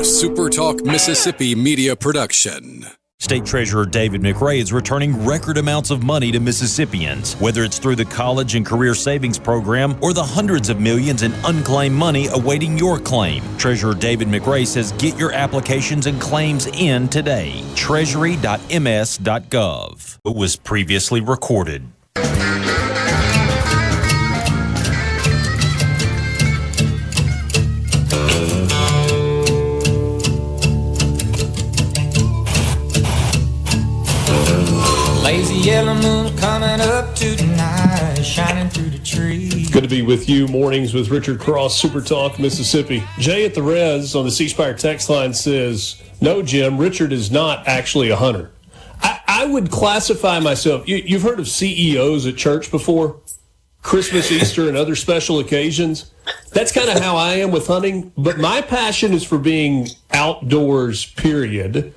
SuperTalk Mississippi Media production. State Treasurer David McRae is returning record amounts of money to Mississippians, whether it's through the College and Career Savings Program or the hundreds of millions in unclaimed money awaiting your claim. Treasurer David McRae says get your applications and claims in today. Treasury.ms.gov. It was previously recorded. Lazy yellow moon coming up tonight, shining through the trees. Good to be with you. Mornings with Richard Cross, SuperTalk Mississippi. Jay at the Res on the C Spire text line says, no, Jim, Richard is not actually a hunter. I would classify myself, you've heard of CEOs at church before? Christmas, Easter, and other special occasions. That's kind of how I am with hunting. But my passion is for being outdoors, period.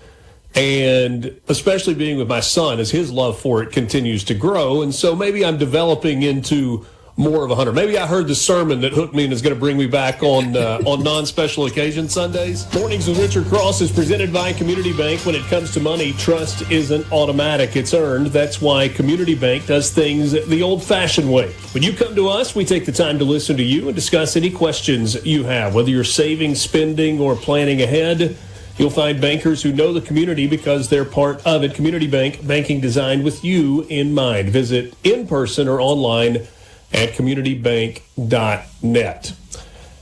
And especially being with my son as his love for it continues to grow. And so maybe I'm developing into more of a hunter. Maybe I heard the sermon that hooked me and is going to bring me back on non-special occasion Sundays. Mornings with Richard Cross is presented by Community Bank. When it comes to money, trust isn't automatic. It's earned. That's why Community Bank does things the old-fashioned way. When you come to us, we take the time to listen to you and discuss any questions you have, whether you're saving, spending, or planning ahead. You'll find bankers who know the community because they're part of it. Community Bank, banking designed with you in mind. Visit in person or online at communitybank.net.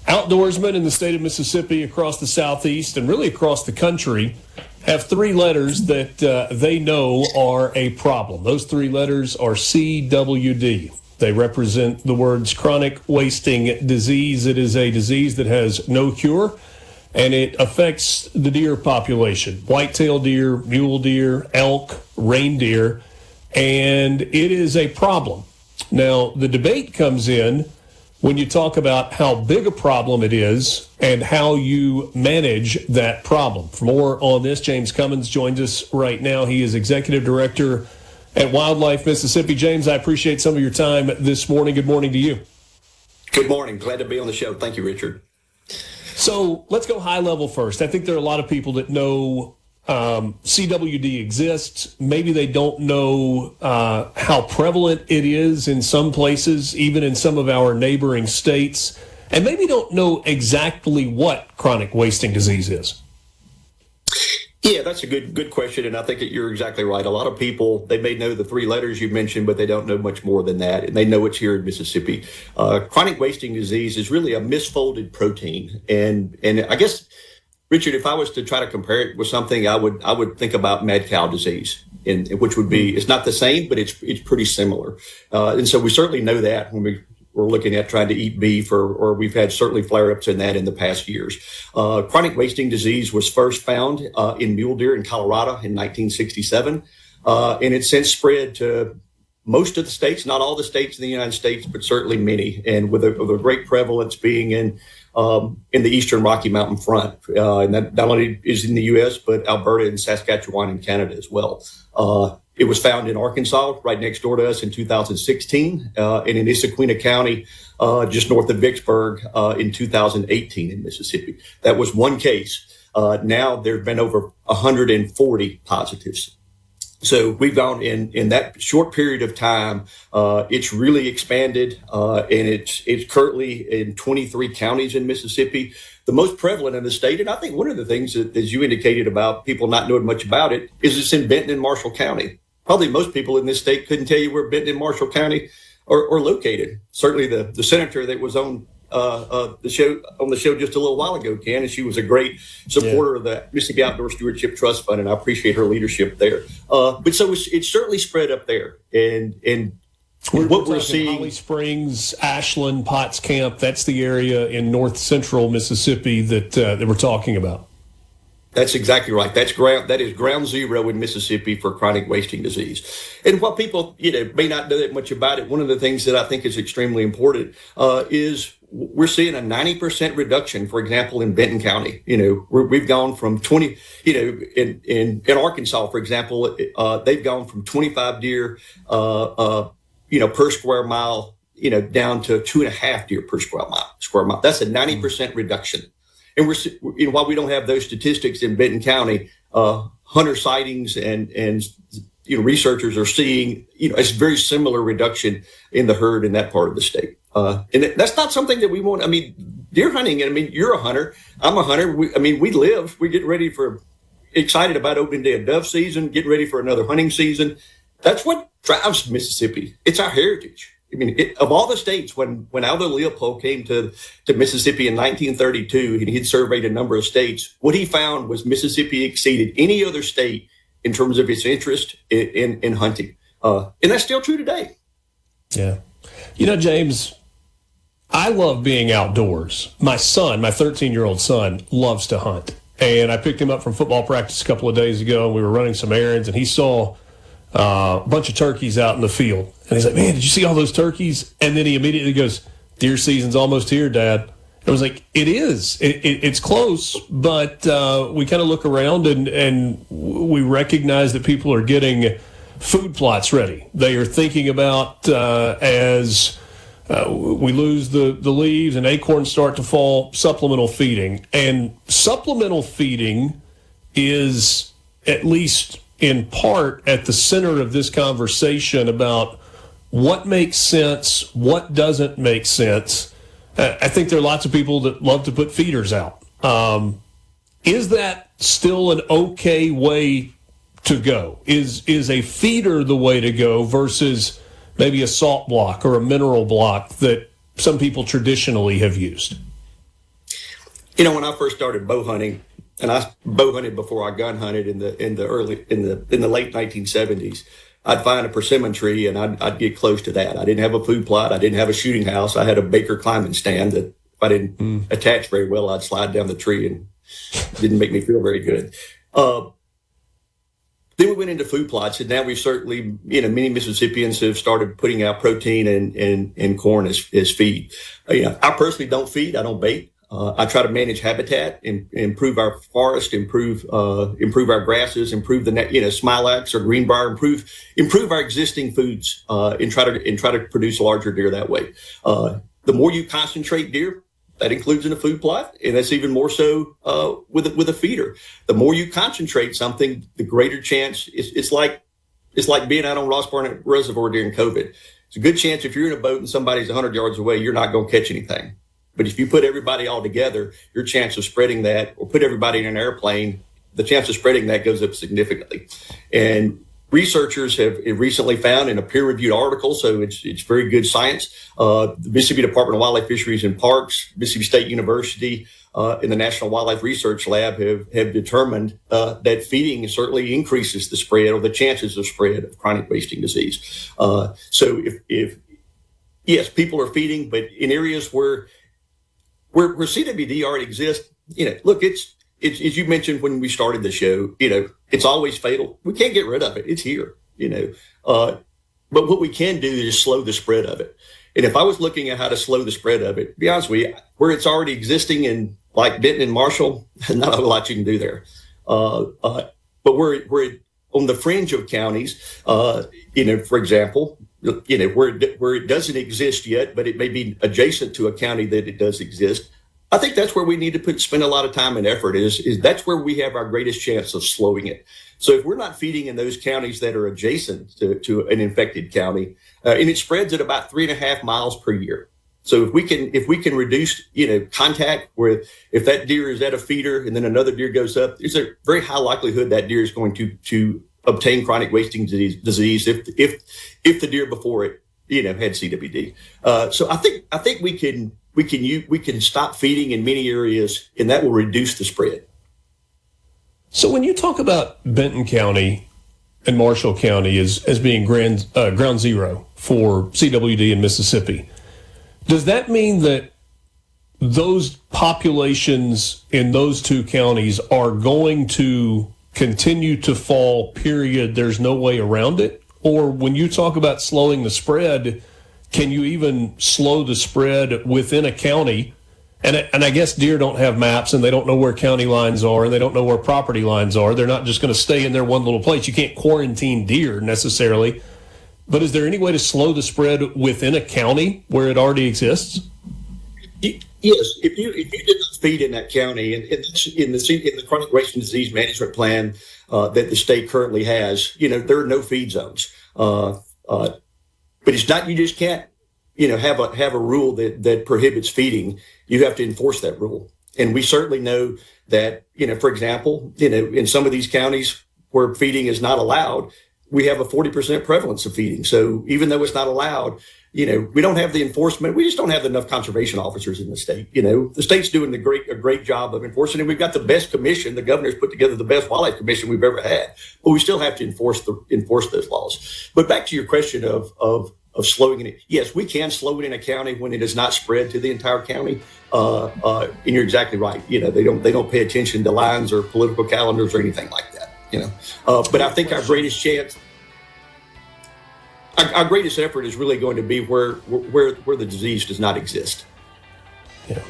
Outdoorsmen in the state of Mississippi, across the southeast, and really across the country, have three letters that they know are a problem. Those three letters are CWD. They represent the words chronic wasting disease. It is a disease that has no cure, and it affects the deer population, white-tailed deer, mule deer, elk, reindeer, and it is a problem. Now, the debate comes in when you talk about how big a problem it is and how you manage that problem. For more on this, James Cummins joins us right now. He is Executive Director at Wildlife Mississippi. James, I appreciate some of your time this morning. Good morning to you. Good morning. Glad to be on the show. Thank you, Richard. So let's go high level first. I think there are a lot of people that know CWD exists. Maybe they don't know how prevalent it is in some places, even in some of our neighboring states, and maybe don't know exactly what chronic wasting disease is. Yeah, that's a good question, and I think that you're exactly right. A lot of people, they may know the three letters you mentioned, but they don't know much more than that, and they know it's here in Mississippi. Chronic wasting disease is really a misfolded protein, and I guess, Richard, if I was to try to compare it with something, I would think about mad cow disease, which would be, it's not the same, but it's pretty similar, and so we certainly know that when we're looking at trying to eat beef, or we've had certainly flare-ups in that in the past years. Chronic wasting disease was first found in mule deer in Colorado in 1967, and it's since spread to most of the states, not all the states in the United States, but certainly many, and with a great prevalence being in the eastern Rocky Mountain front. And that not only is in the U.S., but Alberta and Saskatchewan and Canada as well. It was found in Arkansas, right next door to us in 2016, and in Issaquah County, just north of Vicksburg, in 2018 in Mississippi. That was one case. Now there have been over 140 positives. So we've gone in that short period of time. It's really expanded, and it's currently in 23 counties in Mississippi, the most prevalent in the state. And I think one of the things that, as you indicated about people not knowing much about it, is it's in Benton and Marshall County. Probably most people in this state couldn't tell you where Benton and Marshall County are located. Certainly the senator that was on the show just a little while ago, Ken, and she was a great supporter of the Mississippi Outdoor Stewardship Trust Fund, and I appreciate her leadership there. But so it's certainly spread up there, and what we're seeing, Holly Springs, Ashland, Potts Camp, that's the area in north central Mississippi that we're talking about. That's exactly right. That is ground zero in Mississippi for chronic wasting disease. And while people, may not know that much about it, one of the things that I think is extremely important is we're seeing a 90% reduction, for example, in Benton County. We've gone from 20, in Arkansas, for example, they've gone from 25 deer, per square mile, down to 2.5 deer per square mile. That's a 90% reduction. and while we don't have those statistics in Benton County, hunter sightings and researchers are seeing a very similar reduction in the herd in that part of the state. And that's not something that we want. I mean, deer hunting. I mean, you're a hunter. I'm a hunter. We get ready excited about opening day of dove season, getting ready for another hunting season. That's what drives Mississippi. It's our heritage. I mean, of all the states, when Aldo Leopold came to Mississippi in 1932, and he'd surveyed a number of states, what he found was Mississippi exceeded any other state in terms of its interest in hunting. And that's still true today. Yeah. James, I love being outdoors. My son, my 13-year-old son, loves to hunt. And I picked him up from football practice a couple of days ago, and we were running some errands, and he saw a bunch of turkeys out in the field. And he's like, man, did you see all those turkeys? And then he immediately goes, deer season's almost here, Dad. I was like, it is. It's close, but we kind of look around and we recognize that people are getting food plots ready. They are thinking about as we lose the leaves and acorns start to fall, supplemental feeding. And supplemental feeding is, at least in part, at the center of this conversation about what makes sense, what doesn't make sense. I think there are lots of people that love to put feeders out. Is that still an okay way to go? Is a feeder the way to go versus maybe a salt block or a mineral block that some people traditionally have used? When I first started bow hunting, and I bow hunted before I gun hunted in the late 1970s. I'd find a persimmon tree and I'd get close to that. I didn't have a food plot. I didn't have a shooting house. I had a Baker climbing stand that if I didn't attach very well, I'd slide down the tree, and it didn't make me feel very good. Then we went into food plots, and now we certainly, many Mississippians have started putting out protein and corn as feed. I personally don't feed. I don't bait. I try to manage habitat, improve our forest, improve our grasses, improve the smilax or greenbrier, improve our existing foods, and try to produce larger deer that way. The more you concentrate deer, that includes in a food plot, and that's even more so with a feeder. The more you concentrate something, the greater chance. It's like being out on Ross Barnett Reservoir during COVID. It's a good chance if you're in a boat and somebody's 100 yards away, you're not going to catch anything. But if you put everybody all together, your chance of spreading that, or put everybody in an airplane, the chance of spreading that goes up significantly. And researchers have recently found in a peer-reviewed article, so it's very good science, the Mississippi Department of Wildlife, Fisheries, and Parks, Mississippi State University, and the National Wildlife Research Lab have determined that feeding certainly increases the spread or the chances of spread of chronic wasting disease. So if yes, people are feeding, but in areas where CWD already exists, look, it's as you mentioned when we started the show, it's always fatal. We can't get rid of it. It's here, but what we can do is slow the spread of it. And if I was looking at how to slow the spread of it, to be honest with you, where it's already existing in like Benton and Marshall, not a lot you can do there. But we're on the fringe of counties, for example, where it doesn't exist yet, but it may be adjacent to a county that it does exist. I think that's where we need to spend a lot of time and effort is that's where we have our greatest chance of slowing it. So if we're not feeding in those counties that are adjacent to an infected county, and it spreads at about 3.5 miles per year. So if we can reduce, contact where if that deer is at a feeder and then another deer goes up, there's a very high likelihood that deer is going to obtain chronic wasting disease if the deer before it, had CWD. So I think we can stop feeding in many areas, and that will reduce the spread. So when you talk about Benton County and Marshall County as being ground zero for CWD in Mississippi, does that mean that those populations in those two counties are going to continue to fall, period? There's no way around it? Or when you talk about slowing the spread, can you even slow the spread within a county? And I guess deer don't have maps, and they don't know where county lines are, and they don't know where property lines are. They're not just going to stay in their one little place. You can't quarantine deer necessarily. But is there any way to slow the spread within a county where it already exists? Yes, if you did not feed in that county, and it's in the chronic wasting disease management plan that the state currently has, there are no feed zones. But it's not, you just can't, have a rule that prohibits feeding. You have to enforce that rule. And we certainly know that, for example, in some of these counties where feeding is not allowed, we have a 40% prevalence of feeding. So even though it's not allowed, we don't have the enforcement. We just don't have enough conservation officers in the state. The state's doing a great job of enforcing it. We've got the best commission. The governor's put together the best wildlife commission we've ever had, but we still have to enforce those laws. But back to your question of slowing it. Yes, we can slow it in a county when it is not spread to the entire county. And you're exactly right. They don't pay attention to lines or political calendars or anything like that. But I think our greatest chance. Our greatest effort is really going to be where the disease does not exist. Yeah.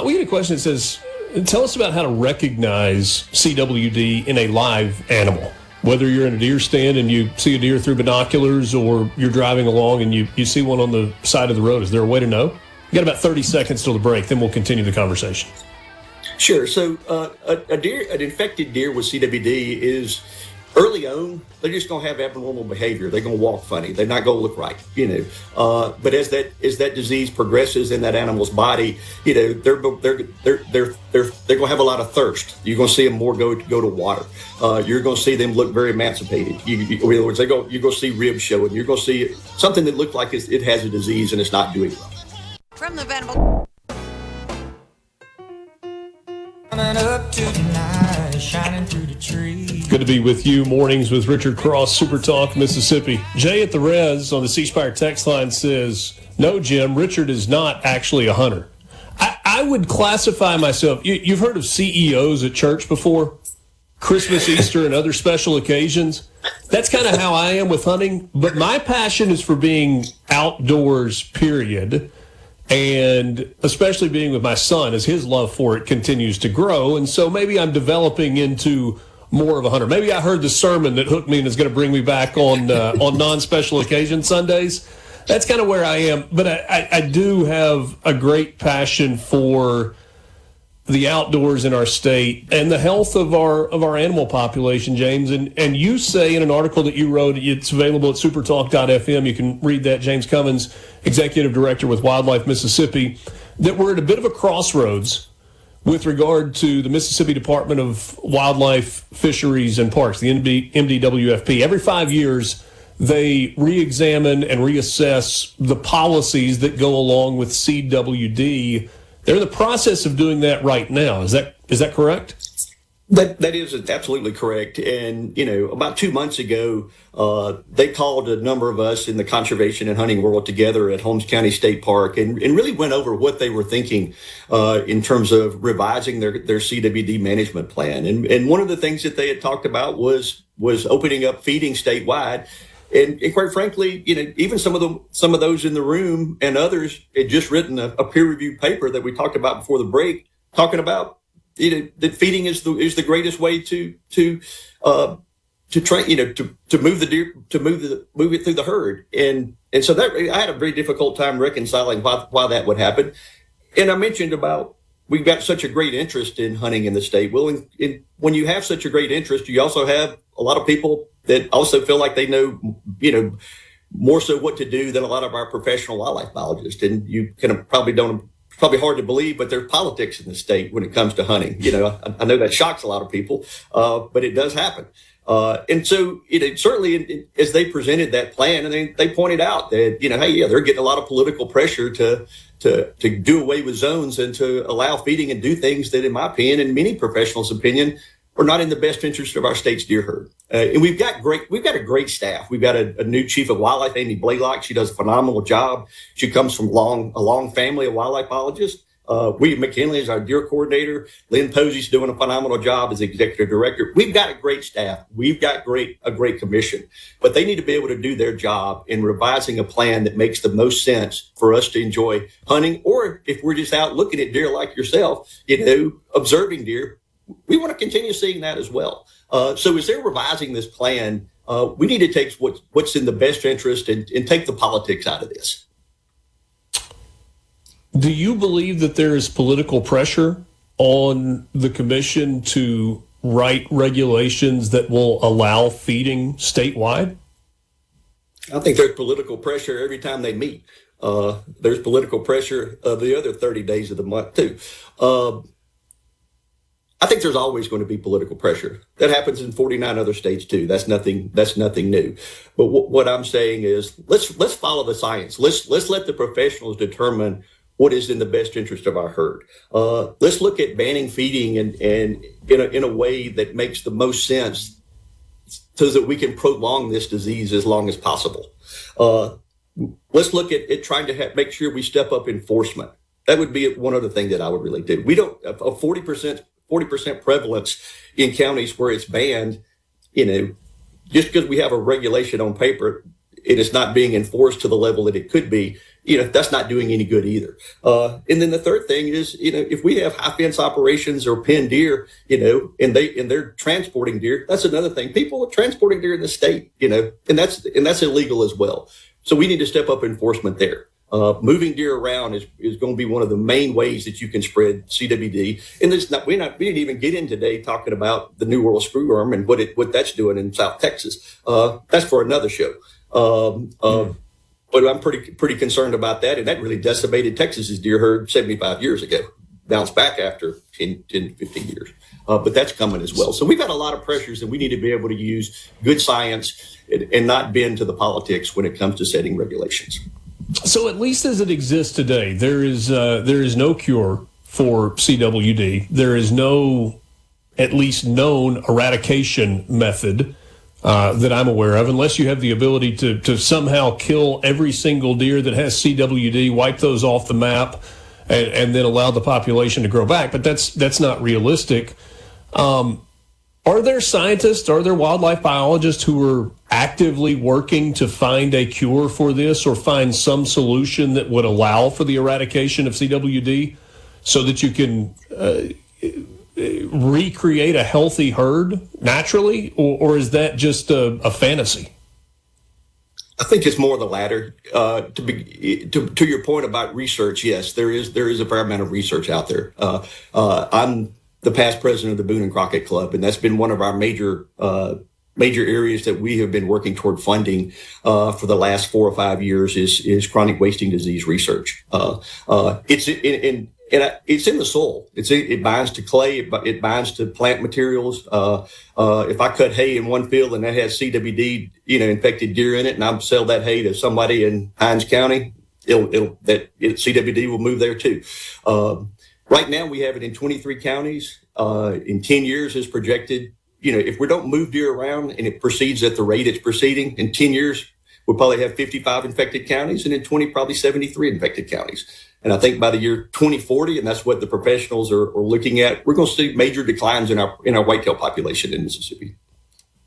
We get a question that says, tell us about how to recognize CWD in a live animal. Whether you're in a deer stand and you see a deer through binoculars or you're driving along and you see one on the side of the road, is there a way to know? We got about 30 seconds till the break, then we'll continue the conversation. Sure. So an infected deer with CWD is early on, they're just going to have abnormal behavior. They're going to walk funny. They're not going to look right, But as that disease progresses in that animal's body, they're going to have a lot of thirst. You're going to see them more go to water. You're going to see them look very emancipated. In other words, you're going to see ribs showing. You're going to see something that looks like it has a disease and it's not doing well. From the Venable. Up tonight, shining through the trees. Good to be with you. Mornings with Richard Cross, SuperTalk Mississippi. Jay at the Res on the C Spire text line says, no, Jim, Richard is not actually a hunter. I would classify myself, you've heard of CEOs at church before? Christmas, Easter, and other special occasions. That's kind of how I am with hunting. But my passion is for being outdoors, period. And especially being with my son as his love for it continues to grow. And so maybe I'm developing into more of a hunter. Maybe I heard the sermon that hooked me and is going to bring me back on non-special occasion Sundays. That's kind of where I am. But I do have a great passion for the outdoors in our state and the health of our animal population, James. And you say in an article that you wrote, it's available at supertalk.fm. You can read that. James Cummins, Executive Director with Wildlife Mississippi, that we're at a bit of a crossroads with regard to the Mississippi Department of Wildlife, Fisheries, and Parks, the MDWFP. Every 5 years, they re-examine and reassess the policies that go along with CWD. They're in the process of doing that right now. Is that correct? That is absolutely correct. And, about 2 months ago, they called a number of us in the conservation and hunting world together at Holmes County State Park and really went over what they were thinking in terms of revising their CWD management plan. And one of the things that they had talked about was opening up feeding statewide. And quite frankly, even some of those in the room and others had just written a peer-reviewed paper that we talked about before the break, talking about that feeding is the greatest way to train to move the deer, to move it through the herd. And so that I had a very difficult time reconciling why that would happen. And I mentioned about we've got such a great interest in hunting in the state. Well, when you have such a great interest, you also have a lot of people that also feel like they know, more so what to do than a lot of our professional wildlife biologists. And you probably hard to believe, but there's politics in the state when it comes to hunting. I know that shocks a lot of people, but it does happen. And so certainly as they presented that plan, and they pointed out that, they're getting a lot of political pressure to do away with zones and to allow feeding and do things that, in my opinion, and many professionals' opinion, are not in the best interest of our state's deer herd. And we've got a great staff. We've got a new chief of wildlife, Amy Blaylock. She does a phenomenal job. She comes from a long family of wildlife biologists. William McKinley is our deer coordinator. Lynn Posey's doing a phenomenal job as executive director. We've got a great staff. We've got a great commission, but they need to be able to do their job in revising a plan that makes the most sense for us to enjoy hunting. Or if we're just out looking at deer like yourself, observing deer, we want to continue seeing that as well. So as they're revising this plan, we need to take what's in the best interest and take the politics out of this. Do you believe that there is political pressure on the commission to write regulations that will allow feeding statewide? I think there's political pressure every time they meet. There's political pressure the other 30 days of the month, too. I think there's always going to be political pressure. That happens in 49 other states, too. That's nothing new. But what I'm saying is let's follow the science. Let's let the professionals determine what is in the best interest of our herd. Let's look at banning feeding and in a way that makes the most sense so that we can prolong this disease as long as possible. Let's look at trying to make sure we step up enforcement. That would be one other thing that I would really do. We don't a 40% prevalence in counties where it's banned, just because we have a regulation on paper and it's not being enforced to the level that it could be, that's not doing any good either. And then the third thing is, if we have high fence operations or pin deer, and they're transporting deer, that's another thing. People are transporting deer in the state, and that's illegal as well. So we need to step up enforcement there. Moving deer around is going to be one of the main ways that you can spread CWD. And we didn't even get in today talking about the New World screwworm and what that's doing in South Texas. That's for another show. But I'm pretty concerned about that. And that really decimated Texas's deer herd 75 years ago. Bounced back after 10, 15 years. But that's coming as well. So we've got a lot of pressures, and we need to be able to use good science and not bend to the politics when it comes to setting regulations. So at least as it exists today, there is no cure for CWD. There is no, at least known, eradication method that I'm aware of, unless you have the ability to somehow kill every single deer that has CWD, wipe those off the map, and then allow the population to grow back. But that's not realistic. Are there scientists, are there wildlife biologists who are actively working to find a cure for this or find some solution that would allow for the eradication of CWD so that you can recreate a healthy herd naturally, or is that just a fantasy? I think it's more the latter. To your point about research, yes, there is a fair amount of research out there. I'm the past president of the Boone and Crockett Club, and that's been one of our major areas that we have been working toward funding for the last 4 or 5 years is chronic wasting disease research. It's in the soil. It binds to clay. It binds to plant materials. If I cut hay in one field and that has CWD, infected deer in it, and I sell that hay to somebody in Hinds County, CWD will move there too. Right now, we have it in 23 counties. In 10 years, is projected. If we don't move deer around and it proceeds at the rate it's proceeding, in 10 years, we'll probably have 55 infected counties, and in 20, probably 73 infected counties. And I think by the year 2040, and that's what the professionals are looking at, we're going to see major declines in our whitetail population in Mississippi.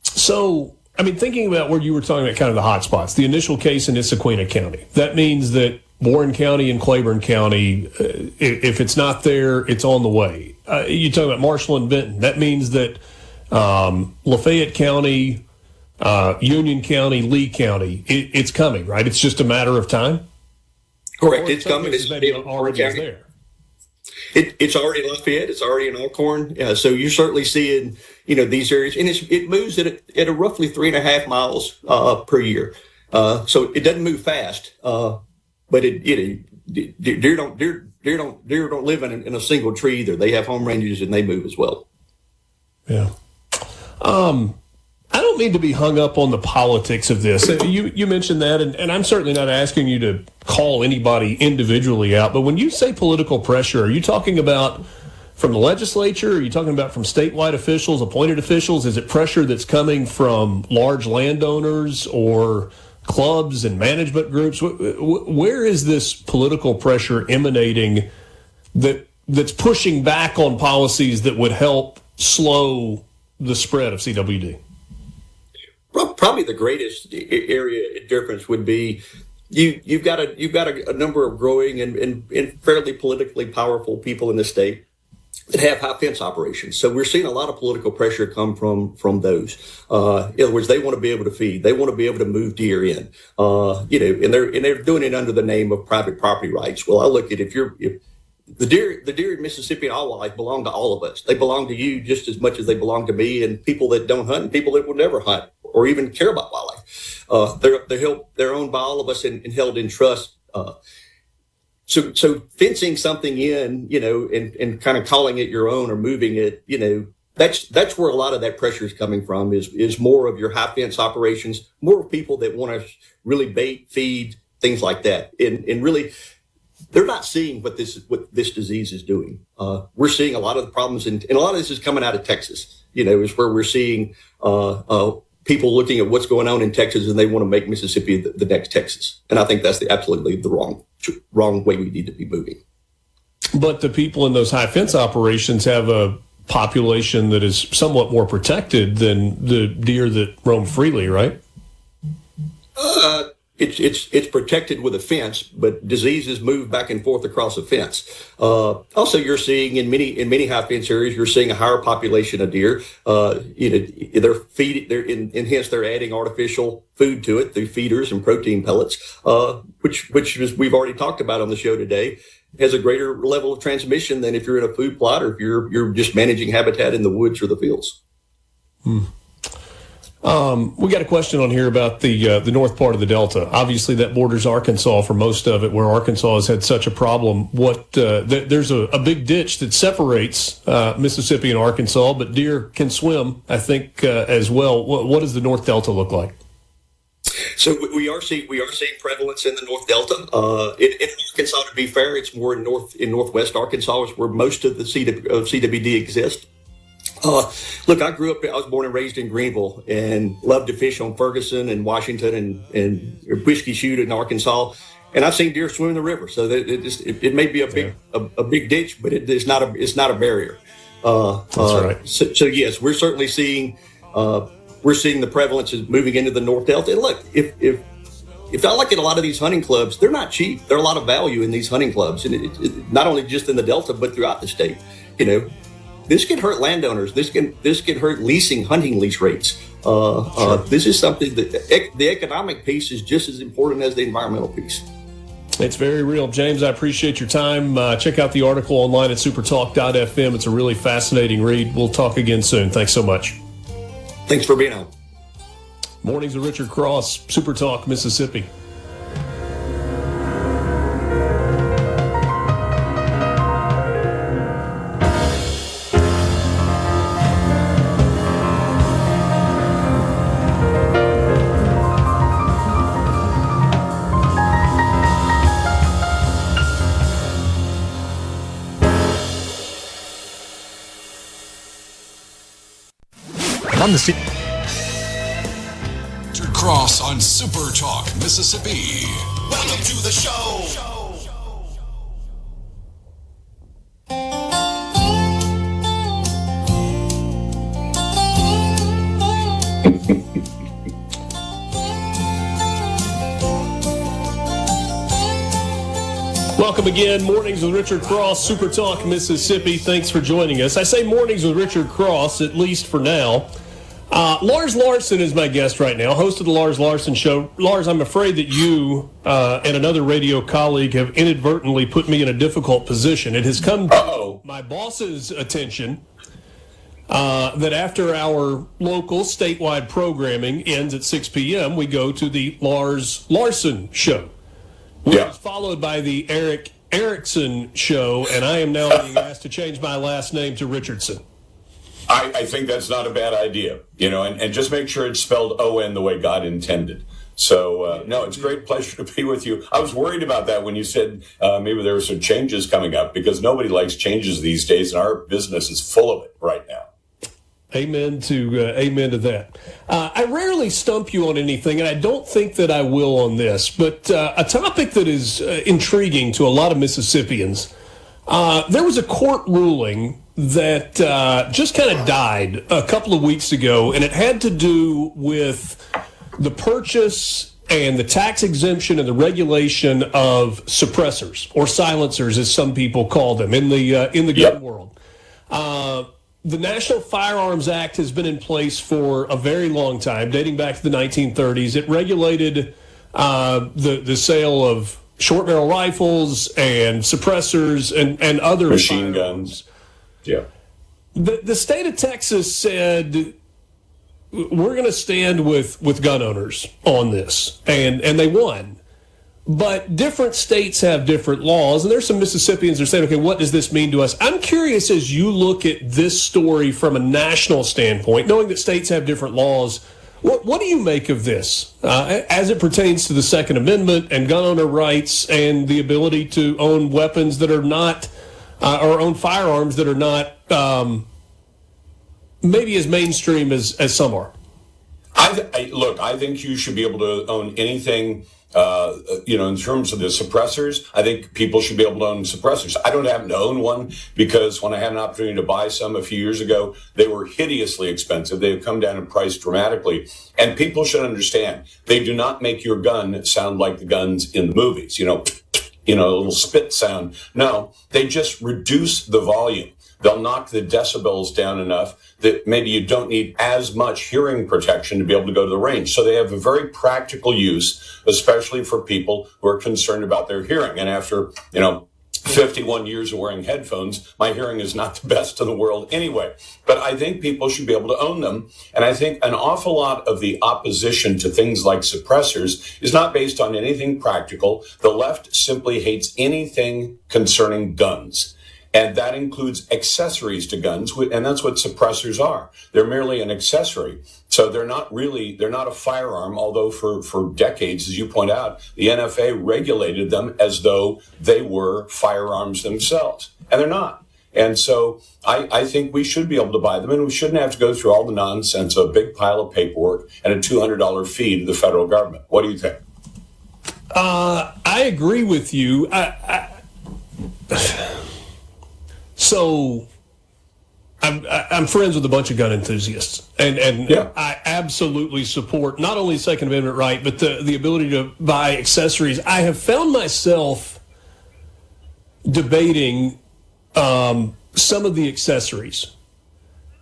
So, thinking about where you were talking about kind of the hot spots, the initial case in Issaquah County, that means that Warren County and Claiborne County, if it's not there, it's on the way. You talk about Marshall and Benton. That means that Lafayette County, Union County, Lee County, it's coming, right? It's just a matter of time? Correct. It's coming. It's already there. It's already in Lafayette. It's already in Alcorn. So you're certainly seeing, these areas. And it moves at a roughly 3.5 miles per year. So it doesn't move fast. But deer don't live in a single tree either. They have home ranges and they move as well. Yeah. I don't mean to be hung up on the politics of this. You mentioned that, and I'm certainly not asking you to call anybody individually out. But when you say political pressure, are you talking about from the legislature? Are you talking about from statewide officials, appointed officials? Is it pressure that's coming from large landowners or clubs and management groups? Where is this political pressure emanating that's pushing back on policies that would help slow the spread of CWD? Probably the greatest area difference would be you've got a number of growing and fairly politically powerful people in the state that have high fence operations. So we're seeing a lot of political pressure come from those. In other words, they want to be able to feed. They want to be able to move deer in. And they're doing it under the name of private property rights. Well, I look at if the deer in Mississippi and all wildlife belong to all of us. They belong to you just as much as they belong to me and people that don't hunt and people that will never hunt or even care about wildlife. They're owned by all of us and held in trust. So fencing something in, and kind of calling it your own or moving it, that's where a lot of that pressure is coming from is more of your high fence operations, more of people that want to really bait, feed, things like that. And really, they're not seeing what this disease is doing. We're seeing a lot of the problems, and a lot of this is coming out of Texas, is where we're seeing people looking at what's going on in Texas and they want to make Mississippi the next Texas. And I think that's absolutely the wrong way we need to be moving. But the people in those high fence operations have a population that is somewhat more protected than the deer that roam freely, right? It's protected with a fence, but diseases move back and forth across a fence. Also, you're seeing in many high fence areas, you're seeing a higher population of deer. Hence they're adding artificial food to it through feeders and protein pellets, which is, we've already talked about on the show today, has a greater level of transmission than if you're in a food plot or if you're just managing habitat in the woods or the fields. We got a question on here about the north part of the Delta. Obviously, that borders Arkansas for most of it, where Arkansas has had such a problem. There's a big ditch that separates Mississippi and Arkansas, but deer can swim, I think, as well. What does the North Delta look like? So we are seeing prevalence in the North Delta. In Arkansas, to be fair, it's more in northwest Arkansas is where most of the CWD exists. Look, I was born and raised in Greenville and loved to fish on Ferguson and Washington and Whiskey Chute in Arkansas. And I've seen deer swim in the river. So that it may be a big ditch, but it's not a barrier. That's right. So yes, we're certainly seeing the prevalence is moving into the North Delta. And look, if I look at a lot of these hunting clubs, they're not cheap. There's a lot of value in these hunting clubs, and it not only just in the Delta, but throughout the state. This can hurt landowners. This can hurt hunting lease rates. Sure. This is something that the economic piece is just as important as the environmental piece. It's very real. James, I appreciate your time. Check out the article online at supertalk.fm. It's a really fascinating read. We'll talk again soon. Thanks so much. Thanks for being on. Mornings with Richard Cross, SuperTalk Mississippi. On the Richard Cross on Super Talk Mississippi. Welcome to the show. Welcome again. Mornings with Richard Cross, Super Talk Mississippi. Thanks for joining us. I say mornings with Richard Cross, at least for now. Lars Larson is my guest right now, host of the Lars Larson Show. Lars, I'm afraid that you and another radio colleague have inadvertently put me in a difficult position. It has come to my boss's attention that after our local statewide programming ends at 6 p.m., we go to the Lars Larson Show, which is followed by the Eric Erickson Show, and I am now being asked to change my last name to Richardson. I think that's not a bad idea, and just make sure it's spelled O-N the way God intended. So, no, it's a great pleasure to be with you. I was worried about that when you said maybe there were some changes coming up, because nobody likes changes these days, and our business is full of it right now. Amen to that. I rarely stump you on anything, and I don't think that I will on this, but a topic that is intriguing to a lot of Mississippians. There was a court ruling that just kind of died a couple of weeks ago, and it had to do with the purchase and the tax exemption and the regulation of suppressors, or silencers, as some people call them, in the gun world. The National Firearms Act has been in place for a very long time, dating back to the 1930s. It regulated the sale of short barrel rifles and suppressors and other machine guns. Yeah. The state of Texas said, we're going to stand with gun owners on this, and they won. But different states have different laws, and there's some Mississippians that are saying, okay, what does this mean to us? I'm curious, as you look at this story from a national standpoint, knowing that states have different laws, what do you make of this as it pertains to the Second Amendment and gun owner rights and the ability to own weapons that are not, or own firearms that are not maybe as mainstream as some are? I think you should be able to own anything. In terms of the suppressors, I think people should be able to own suppressors. I don't happen to own one because when I had an opportunity to buy some a few years ago, they were hideously expensive. They have come down in price dramatically. And people should understand, they do not make your gun sound like the guns in the movies, a little spit sound. No, they just reduce the volume. They'll knock the decibels down enough that maybe you don't need as much hearing protection to be able to go to the range. So they have a very practical use, especially for people who are concerned about their hearing. And after, 51 years of wearing headphones, my hearing is not the best in the world anyway. But I think people should be able to own them. And I think an awful lot of the opposition to things like suppressors is not based on anything practical. The left simply hates anything concerning guns. And that includes accessories to guns, and that's what suppressors are. They're merely an accessory. So they're not a firearm, although for decades, as you point out, the NFA regulated them as though they were firearms themselves. And they're not. And so I think we should be able to buy them, and we shouldn't have to go through all the nonsense of a big pile of paperwork and a $200 fee to the federal government. What do you think? I agree with you. So I'm friends with a bunch of gun enthusiasts, and yeah. I absolutely support not only Second Amendment right, but the ability to buy accessories. I have found myself debating some of the accessories,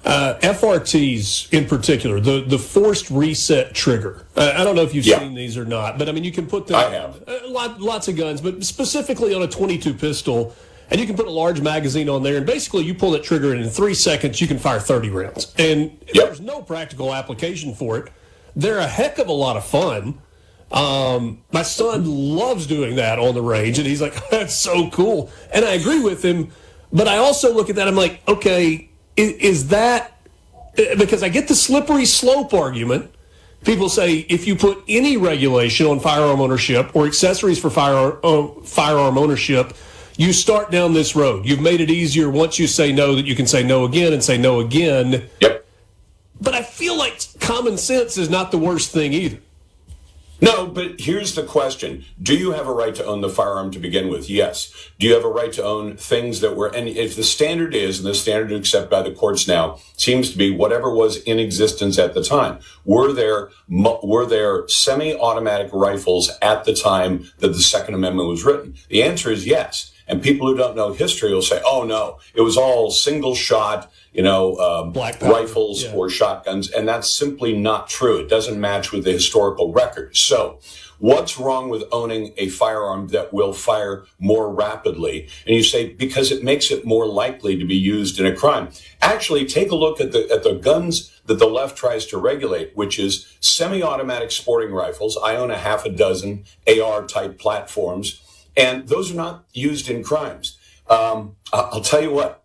FRTs in particular, the forced reset trigger. I don't know if you've seen these or not, but I mean, you can put them. I have lots of guns, but specifically on a .22 pistol. And you can put a large magazine on there, and basically you pull that trigger, and in 3 seconds you can fire 30 rounds. And there's no practical application for it. They're a heck of a lot of fun. My son loves doing that on the range, and he's like, that's so cool. And I agree with him, but I also look at that, I'm like, okay, is that, because I get the slippery slope argument. People say if you put any regulation on firearm ownership or accessories for firearm ownership, you start down this road. You've made it easier once you say no that you can say no again and say no again. Yep. But I feel like common sense is not the worst thing either. No, but here's the question. Do you have a right to own the firearm to begin with? Yes. Do you have a right to own things that were, and if the standard is, and the standard accepted by the courts now, seems to be whatever was in existence at the time. Were there semi-automatic rifles at the time that the Second Amendment was written? The answer is yes. And people who don't know history will say, oh, no, it was all single shot, rifles or shotguns. And that's simply not true. It doesn't match with the historical record. So what's wrong with owning a firearm that will fire more rapidly? And you say, because it makes it more likely to be used in a crime. Actually, take a look at the guns that the left tries to regulate, which is semi-automatic sporting rifles. I own a half a dozen AR-type platforms. And those are not used in crimes. I'll tell you what,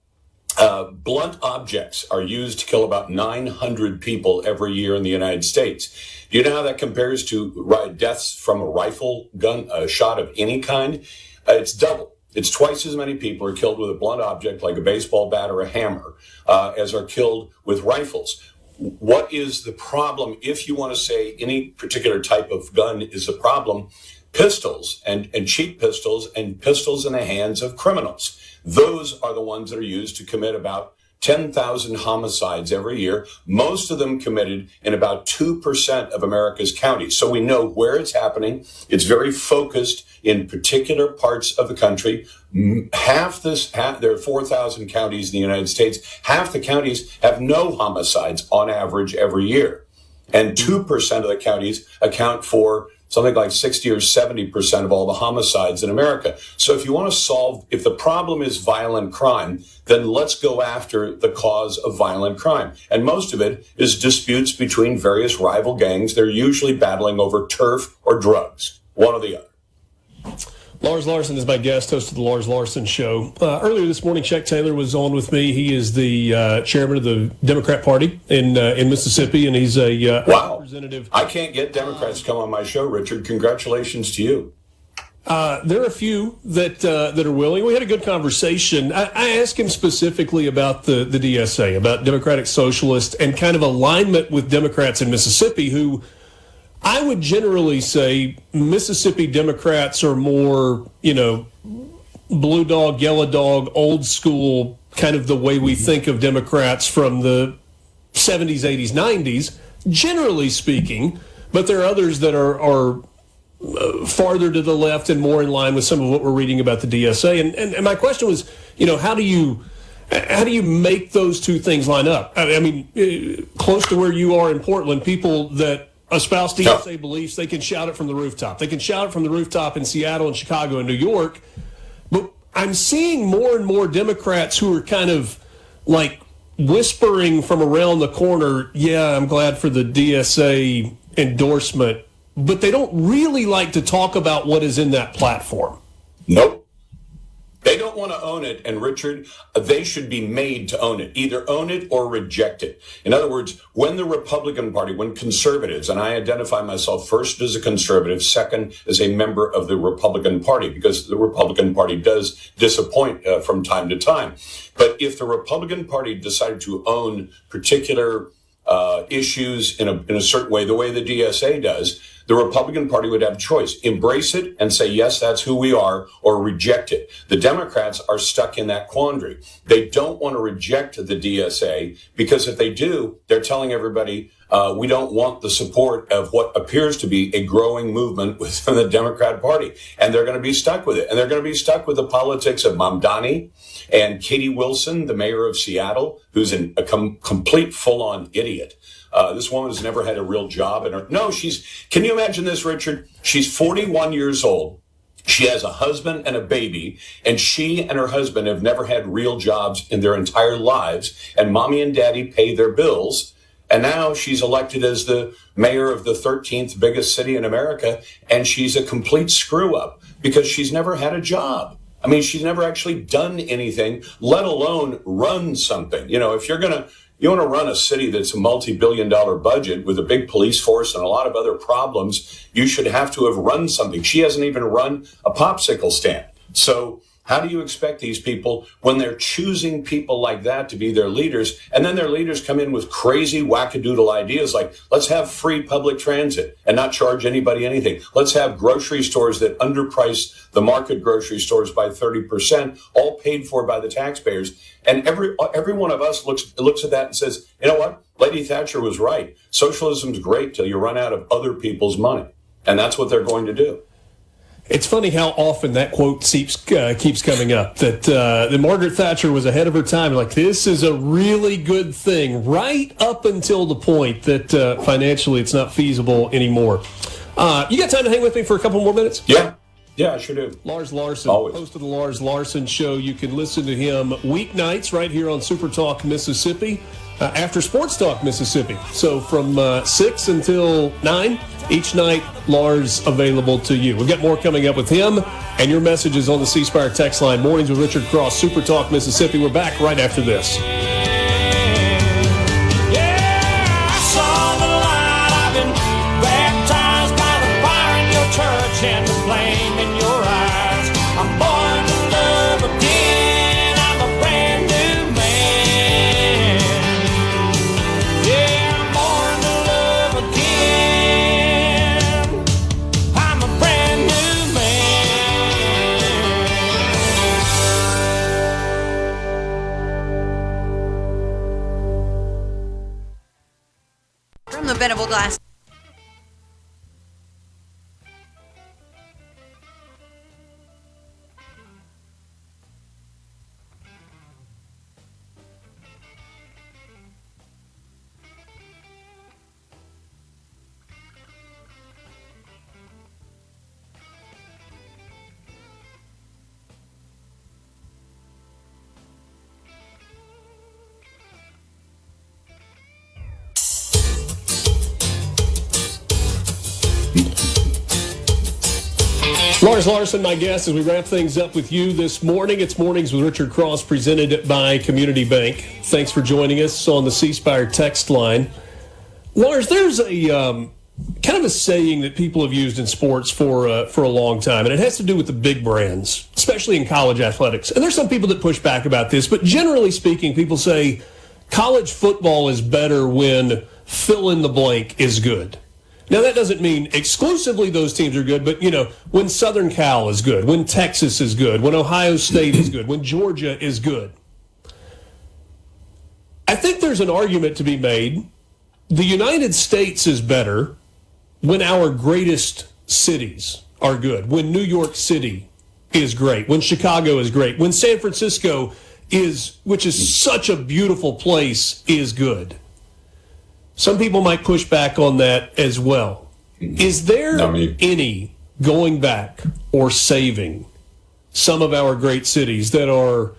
blunt objects are used to kill about 900 people every year in the United States. Do you know how that compares to deaths from a rifle gun, a shot of any kind? It's double. It's twice as many people are killed with a blunt object like a baseball bat or a hammer as are killed with rifles. What is the problem if you want to say any particular type of gun is a problem? Pistols and cheap pistols and pistols in the hands of criminals. Those are the ones that are used to commit about 10,000 homicides every year, most of them committed in about 2% of America's counties. So we know where it's happening. It's very focused in particular parts of the country. There are 4,000 counties in the United States. Half the counties have no homicides on average every year. And 2% of the counties account for something like 60 or 70% of all the homicides in America. So if you want to if the problem is violent crime, then let's go after the cause of violent crime. And most of it is disputes between various rival gangs. They're usually battling over turf or drugs, one or the other. Lars Larson is my guest, host of the Lars Larson Show. Earlier this morning, Chuck Taylor was on with me. He is the chairman of the Democrat Party in Mississippi, and he's a representative. I can't get Democrats to come on my show, Richard. Congratulations to you. There are a few that are willing. We had a good conversation. I asked him specifically about the DSA, about Democratic Socialists, and kind of alignment with Democrats in Mississippi who, I would generally say Mississippi Democrats are more, blue dog, yellow dog, old school, kind of the way we think of Democrats from the 70s, 80s, 90s, generally speaking. But there are others that are farther to the left and more in line with some of what we're reading about the DSA. And my question was, how do you make those two things line up? I mean, close to where you are in Portland, people that espouse DSA beliefs, they can shout it from the rooftop. They can shout it from the rooftop in Seattle and Chicago and New York. But I'm seeing more and more Democrats who are kind of like whispering from around the corner, yeah, I'm glad for the DSA endorsement, but they don't really like to talk about what is in that platform. Nope. They don't want to own it, and Richard, they should be made to own it. Either own it or reject it. In other words, when the Republican Party, when conservatives, and I identify myself first as a conservative, second as a member of the Republican Party, because the Republican Party does disappoint from time to time. But if the Republican Party decided to own particular issues in a certain way, the way the DSA does, the Republican Party would have a choice. Embrace it and say, yes, that's who we are, or reject it. The Democrats are stuck in that quandary. They don't want to reject the DSA because if they do, they're telling everybody, we don't want the support of what appears to be a growing movement within the Democrat Party. And they're going to be stuck with it. And they're going to be stuck with the politics of Mamdani and Katie Wilson, the mayor of Seattle, who's a complete full-on idiot. This woman has never had a real job. Can you imagine this, Richard? She's 41 years old. She has a husband and a baby, and she and her husband have never had real jobs in their entire lives, and mommy and daddy pay their bills. And now she's elected as the mayor of the 13th biggest city in America, and she's a complete screw-up because she's never had a job. I mean, she's never actually done anything, let alone run something. If you want to run a city that's a multi-billion-dollar budget with a big police force and a lot of other problems, you should have to have run something. She hasn't even run a popsicle stand. So how do you expect these people, when they're choosing people like that to be their leaders, and then their leaders come in with crazy wackadoodle ideas like, let's have free public transit and not charge anybody anything. Let's have grocery stores that underprice the market grocery stores by 30%, all paid for by the taxpayers. And every one of us looks at that and says, you know what? Lady Thatcher was right. Socialism's great till you run out of other people's money. And that's what they're going to do. It's funny how often that quote keeps coming up, that Margaret Thatcher was ahead of her time. Like, this is a really good thing, right up until the point that financially it's not feasible anymore. You got time to hang with me for a couple more minutes? Yeah, I sure do. Lars Larson, always. Host of the Lars Larson Show. You can listen to him weeknights right here on SuperTalk Mississippi, after Sports Talk Mississippi. So from 6 until 9, each night, Lars available to you. We've got more coming up with him and your messages on the C Spire text line. Mornings with Richard Cross, SuperTalk Mississippi. We're back right after this. And the flame in your eyes. I'm born to love again. I'm a brand new man. Yeah, I'm born to love again. I'm a brand new man. 6 From the Venable Glass. Lars Larson, my guest, as we wrap things up with you this morning. It's Mornings with Richard Cross, presented by Community Bank. Thanks for joining us on the C Spire text line. Lars, there's a kind of a saying that people have used in sports for a long time, and it has to do with the big brands, especially in college athletics. And there's some people that push back about this, but generally speaking, people say college football is better when fill in the blank is good. Now, that doesn't mean exclusively those teams are good, but, when Southern Cal is good, when Texas is good, when Ohio State is good, when Georgia is good. I think there's an argument to be made. The United States is better when our greatest cities are good, when New York City is great, when Chicago is great, when San Francisco which is such a beautiful place, is good. Some people might push back on that as well. Is there any going back or saving some of our great cities that are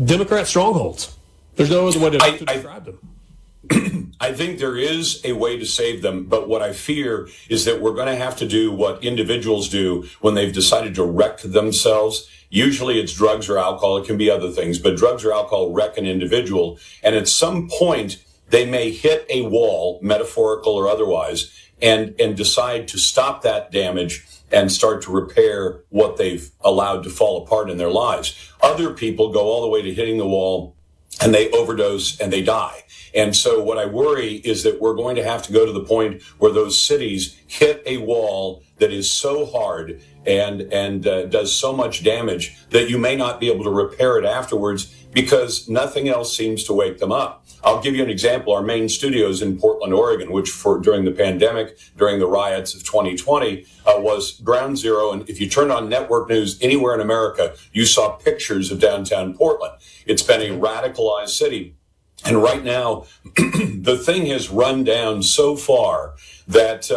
Democrat strongholds? There's no other way to describe them. I think there is a way to save them, but what I fear is that we're going to have to do what individuals do when they've decided to wreck themselves. Usually it's drugs or alcohol. It can be other things, but drugs or alcohol wreck an individual. And at some point, they may hit a wall, metaphorical or otherwise, and decide to stop that damage and start to repair what they've allowed to fall apart in their lives. Other people go all the way to hitting the wall, and they overdose and they die. And so what I worry is that we're going to have to go to the point where those cities hit a wall that is so hard and does so much damage that you may not be able to repair it afterwards because nothing else seems to wake them up. I'll give you an example. Our main studios in Portland, Oregon, which during the pandemic, during the riots of 2020, was ground zero. And if you turned on network news anywhere in America, you saw pictures of downtown Portland. It's been a radicalized city. And right now, the thing has run down so far that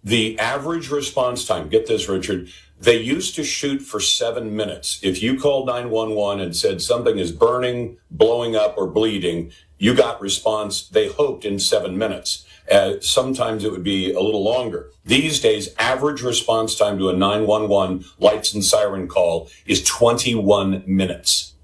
the average response time, get this, Richard, they used to shoot for 7 minutes. If you called 911 and said something is burning, blowing up, or bleeding, you got response, they hoped, in 7 minutes. Sometimes it would be a little longer. These days, average response time to a 911 lights and siren call is 21 minutes.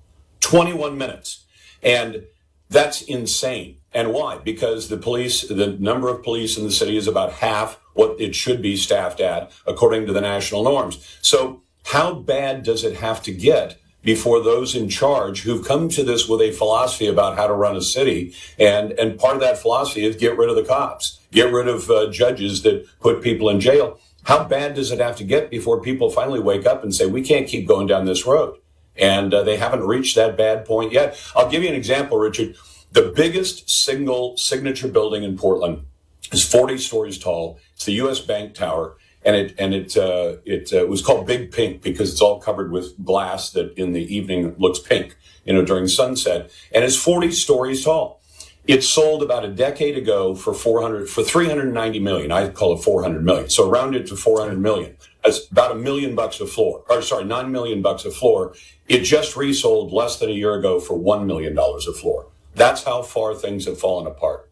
21 minutes. And that's insane. And why? Because the number of police in the city is about half what it should be staffed at, according to the national norms. So how bad does it have to get before those in charge who've come to this with a philosophy about how to run a city, and part of that philosophy is get rid of the cops, get rid of judges that put people in jail. How bad does it have to get before people finally wake up and say, we can't keep going down this road? And they haven't reached that bad point yet. I'll give you an example, Richard. The biggest single signature building in Portland is 40 stories tall. It's the U.S. Bank Tower, and it was called Big Pink because it's all covered with glass that in the evening looks pink, during sunset. And it's 40 stories tall. It sold about a decade ago for $390 million. I call it $400 million. So round it to $400 million. That's about $1 million a floor. $9 million a floor. It just resold less than a year ago for $1 million a floor. That's how far things have fallen apart.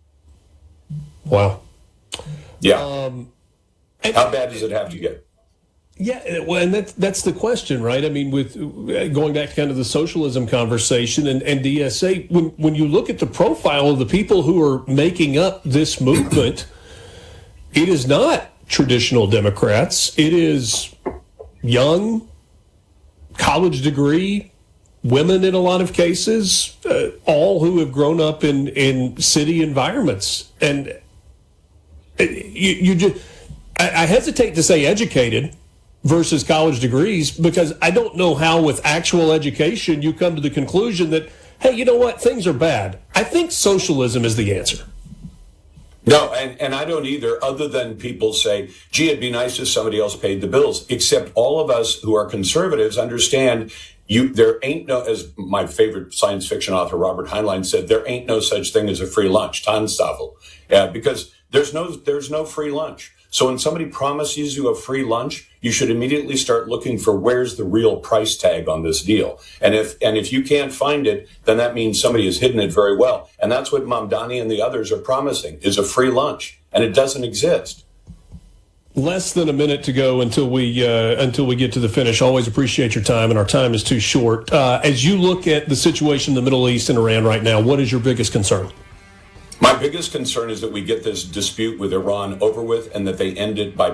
Wow. Yeah. How bad does it have to get? Yeah, well, and that's the question, right? I mean, with going back to kind of the socialism conversation and DSA, when you look at the profile of the people who are making up this movement, it is not traditional Democrats. It is young, college degree, women in a lot of cases, all who have grown up in city environments. And you just, I hesitate to say educated versus college degrees, because I don't know how with actual education you come to the conclusion that, hey, you know what? Things are bad. I think socialism is the answer. No, and I don't either, other than people say, gee, it'd be nice if somebody else paid the bills. Except all of us who are conservatives understand there ain't no, as my favorite science fiction author, Robert Heinlein, said, there ain't no such thing as a free lunch, Tannstafel. Because there's no free lunch. So when somebody promises you a free lunch, you should immediately start looking for where's the real price tag on this deal. And if you can't find it, then that means somebody has hidden it very well. And that's what Mamdani and the others are promising, is a free lunch. And it doesn't exist. Less than a minute to go until we get to the finish. Always appreciate your time, and our time is too short. As you look at the situation in the Middle East and Iran right now, what is your biggest concern? My biggest concern is that we get this dispute with Iran over with, and that they end it by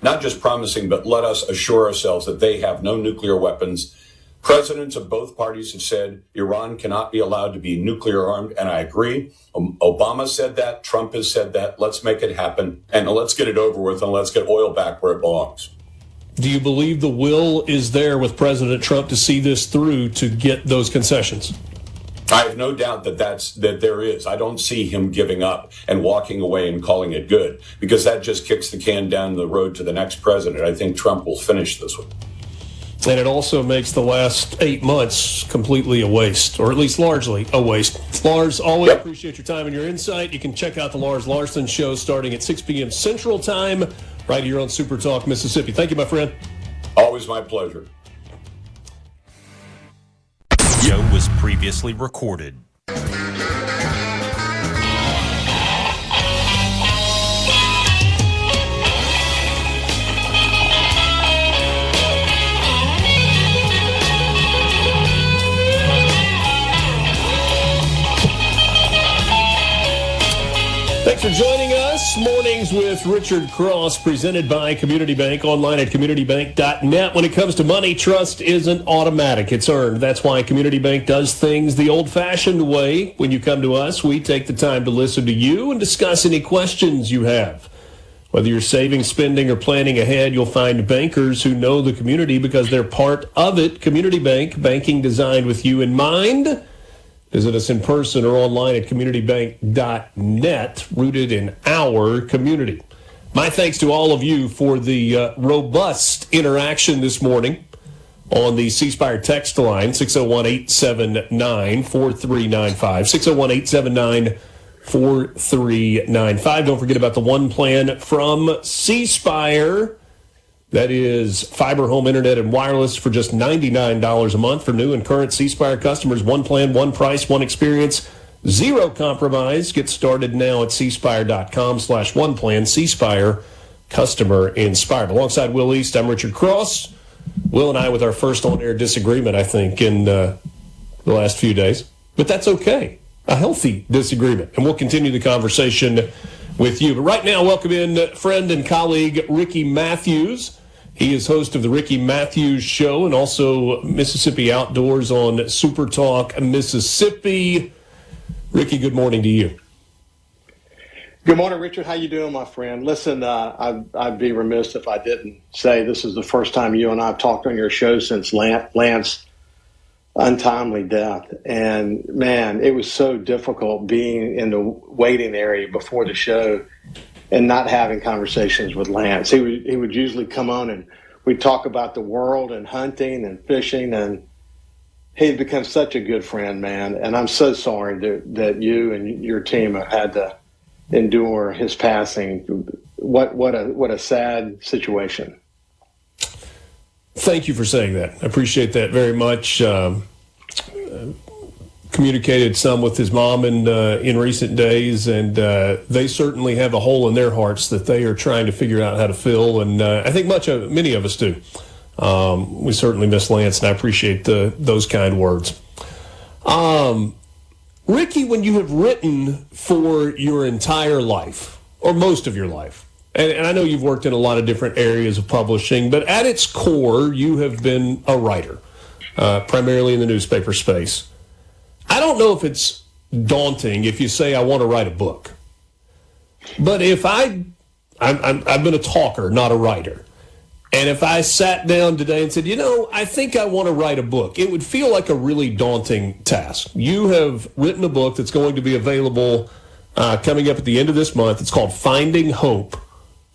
not just promising, but let us assure ourselves that they have no nuclear weapons. Presidents of both parties have said Iran cannot be allowed to be nuclear armed, and I agree. Obama said that. Trump has said that. Let's make it happen, and let's get it over with, and let's get oil back where it belongs. Do you believe the will is there with President Trump to see this through, to get those concessions? I have no doubt that there is. I don't see him giving up and walking away and calling it good, because that just kicks the can down the road to the next president. I think Trump will finish this one. And it also makes the last 8 months completely a waste, or at least largely a waste. Lars, always appreciate your time and your insight. You can check out the Lars Larson Show starting at 6 p.m. Central Time right here on Super Talk Mississippi. Thank you, my friend. Always my pleasure. Show was previously recorded. Thanks for joining us. Mornings with Richard Cross, presented by Community Bank, online at communitybank.net. When it comes to money, trust isn't automatic. It's earned. That's why Community Bank does things the old-fashioned way. When you come to us, we take the time to listen to you and discuss any questions you have. Whether you're saving, spending, or planning ahead, you'll find bankers who know the community because they're part of it. Community Bank, banking designed with you in mind. Visit us in person or online at communitybank.net, rooted in our community. My thanks to all of you for the robust interaction this morning on the C Spire text line, 601-879-4395, 601-879-4395. Don't forget about the one plan from C Spire. That is fiber home internet and wireless for just $99 a month for new and current C Spire customers. One plan, one price, one experience, zero compromise. Get started now at cspire.com/one plan. C Spire, customer inspired. Alongside Will East, I'm Richard Cross. Will and I with our first on-air disagreement, I think, in the last few days. But that's okay. A healthy disagreement. And we'll continue the conversation with you. But right now, welcome in friend and colleague Ricky Matthews. He is host of the Ricky Matthews Show and also Mississippi Outdoors on Super Talk Mississippi. Ricky, good morning to you. Good morning, Richard. How you doing, my friend? Listen, I'd be remiss if I didn't say this is the first time you and I have talked on your show since Lance's untimely death. And, man, it was so difficult being in the waiting area before the show and not having conversations with Lance. He would usually come on and we'd talk about the world and hunting and fishing, and he'd become such a good friend, man. And I'm so sorry that you and your team have had to endure his passing. What a sad situation. Thank you for saying that. I appreciate that very much. Communicated some with his mom in recent days, and they certainly have a hole in their hearts that they are trying to figure out how to fill, and I think many of us do. We certainly miss Lance, and I appreciate those kind words. Ricky, when you have written for your entire life, or most of your life, and I know you've worked in a lot of different areas of publishing, but at its core, you have been a writer, primarily in the newspaper space. I don't know if it's daunting if you say, I want to write a book. But if I've been a talker, not a writer. And if I sat down today and said, I think I want to write a book, it would feel like a really daunting task. You have written a book that's going to be available coming up at the end of this month. It's called Finding Hope.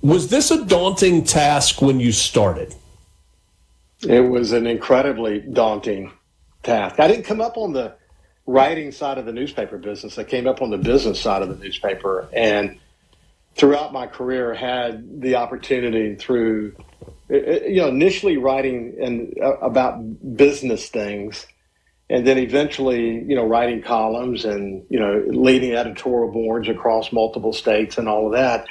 Was this a daunting task when you started? It was an incredibly daunting task. I didn't come up on the writing side of the newspaper business. I came up on the business side of the newspaper, and throughout my career had the opportunity through, initially writing about business things, and then eventually, writing columns and, leading editorial boards across multiple states and all of that.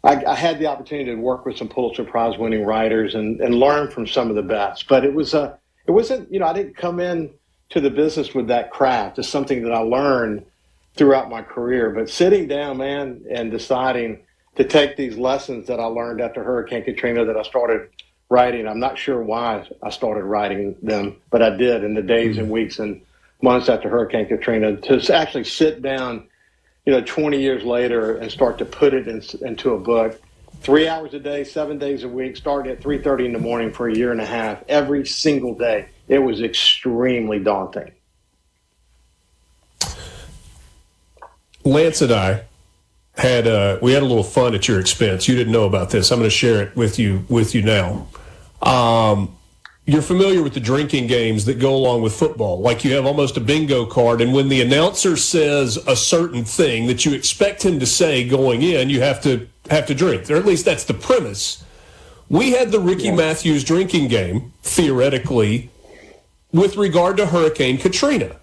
I had the opportunity to work with some Pulitzer Prize winning writers and learn from some of the best. But it wasn't, I didn't come in to the business with that craft. It's something that I learned throughout my career. But sitting down, man, and deciding to take these lessons that I learned after Hurricane Katrina that I started writing, I'm not sure why I started writing them, but I did in the days and weeks and months after Hurricane Katrina, to actually sit down 20 years later and start to put it into a book. 3 hours a day, 7 days a week, starting at 3:30 in the morning for a year and a half, every single day. It was extremely daunting. Lance and I had a little fun at your expense. You didn't know about this. I'm going to share it with you now. You're familiar with the drinking games that go along with football. Like you have almost a bingo card, and when the announcer says a certain thing that you expect him to say going in, you have to drink. Or at least that's the premise. We had the Ricky Matthews drinking game, theoretically, with regard to Hurricane Katrina.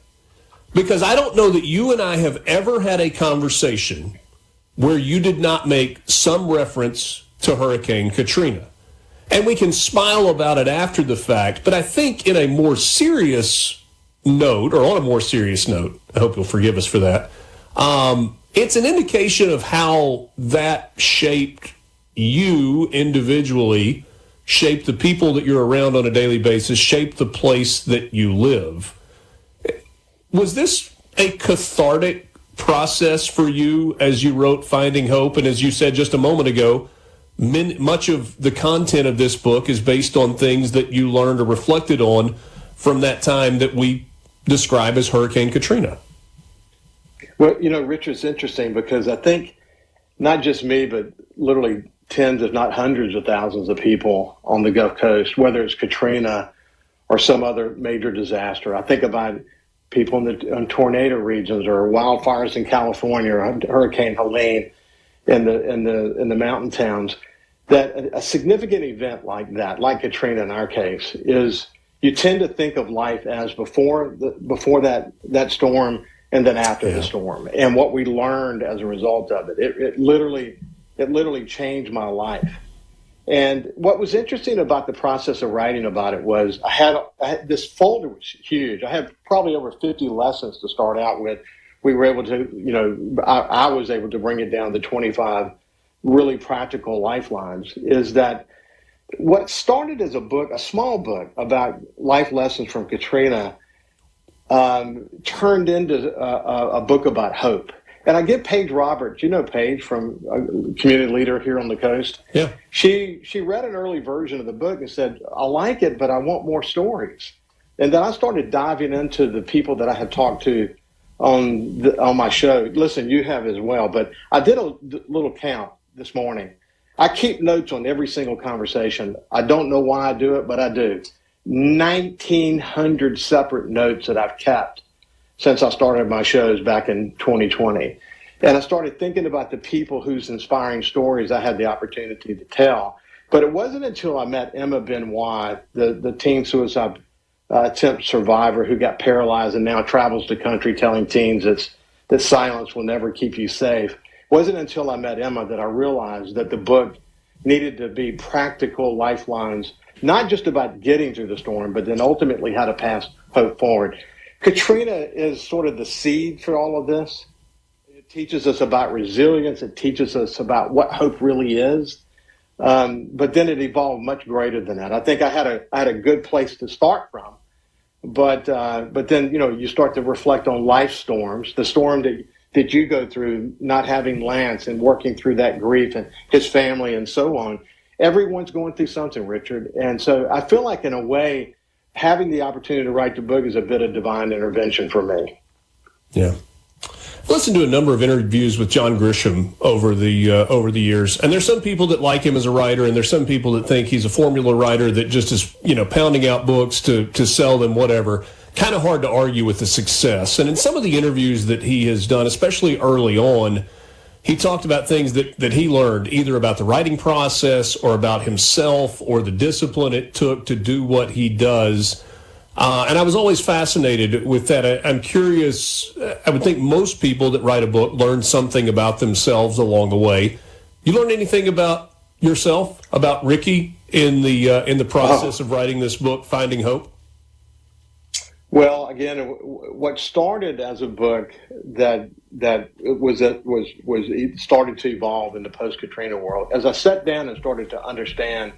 Because I don't know that you and I have ever had a conversation where you did not make some reference to Hurricane Katrina. And we can smile about it after the fact, but I think in a more serious note, or on a more serious note, I hope you'll forgive us for that, it's an indication of how that shaped you individually, shaped the people that you're around on a daily basis, shaped the place that you live. Was this a cathartic process for you as you wrote Finding Hope? And as you said just a moment ago, much of the content of this book is based on things that you learned or reflected on from that time that we describe as Hurricane Katrina. Well, Richard, it's interesting because I think not just me, but literally tens, if not hundreds of thousands of people on the Gulf Coast, whether it's Katrina or some other major disaster. I think about people in tornado regions or wildfires in California or Hurricane Helene in the mountain towns. That a significant event like that, like Katrina in our case, is you tend to think of life as before that storm and then after the storm, and what we learned as a result of it. It literally changed my life. And what was interesting about the process of writing about it was I had this folder was huge. I had probably over 50 lessons to start out with. We were able to, I was able to bring it down to 25 really practical lifelines. Is that what started as a small book about life lessons from Katrina, turned into a book about hope. And I give Paige Roberts, Paige from a community leader here on the coast. Yeah. She read an early version of the book and said, I like it, but I want more stories. And then I started diving into the people that I had talked to on my show. Listen, you have as well, but I did a little count this morning. I keep notes on every single conversation. I don't know why I do it, but I do. 1,900 separate notes that I've kept since I started my shows back in 2020. And I started thinking about the people whose inspiring stories I had the opportunity to tell. But it wasn't until I met Emma Benoit, the teen suicide attempt survivor who got paralyzed and now travels the country telling teens that silence will never keep you safe. It wasn't until I met Emma that I realized that the book needed to be practical lifelines, not just about getting through the storm, but then ultimately how to pass hope forward. Katrina is sort of the seed for all of this. It teaches us about resilience. It teaches us about what hope really is. But then it evolved much greater than that. I think I had a good place to start from. But then, you start to reflect on life storms, the storm that you go through, not having Lance and working through that grief and his family and so on. everyone's going through something, Richard. And so I feel like, in a way, having the opportunity to write the book is a bit of divine intervention for me. Yeah. I've listened to a number of interviews with John Grisham over the years, and there's some people that like him as a writer, and there's some people that think he's a formula writer that just is, pounding out books to sell them, whatever. Kind of hard to argue with the success. And in some of the interviews that he has done, especially early on, he talked about things that he learned, either about the writing process or about himself or the discipline it took to do what he does. And I was always fascinated with that. I'm curious, I would think most people that write a book learn something about themselves along the way. You learn anything about yourself, about Ricky, in the process of writing this book, Finding Hope? Well, again, what started as a book that started to evolve in the post-Katrina world, as I sat down and started to understand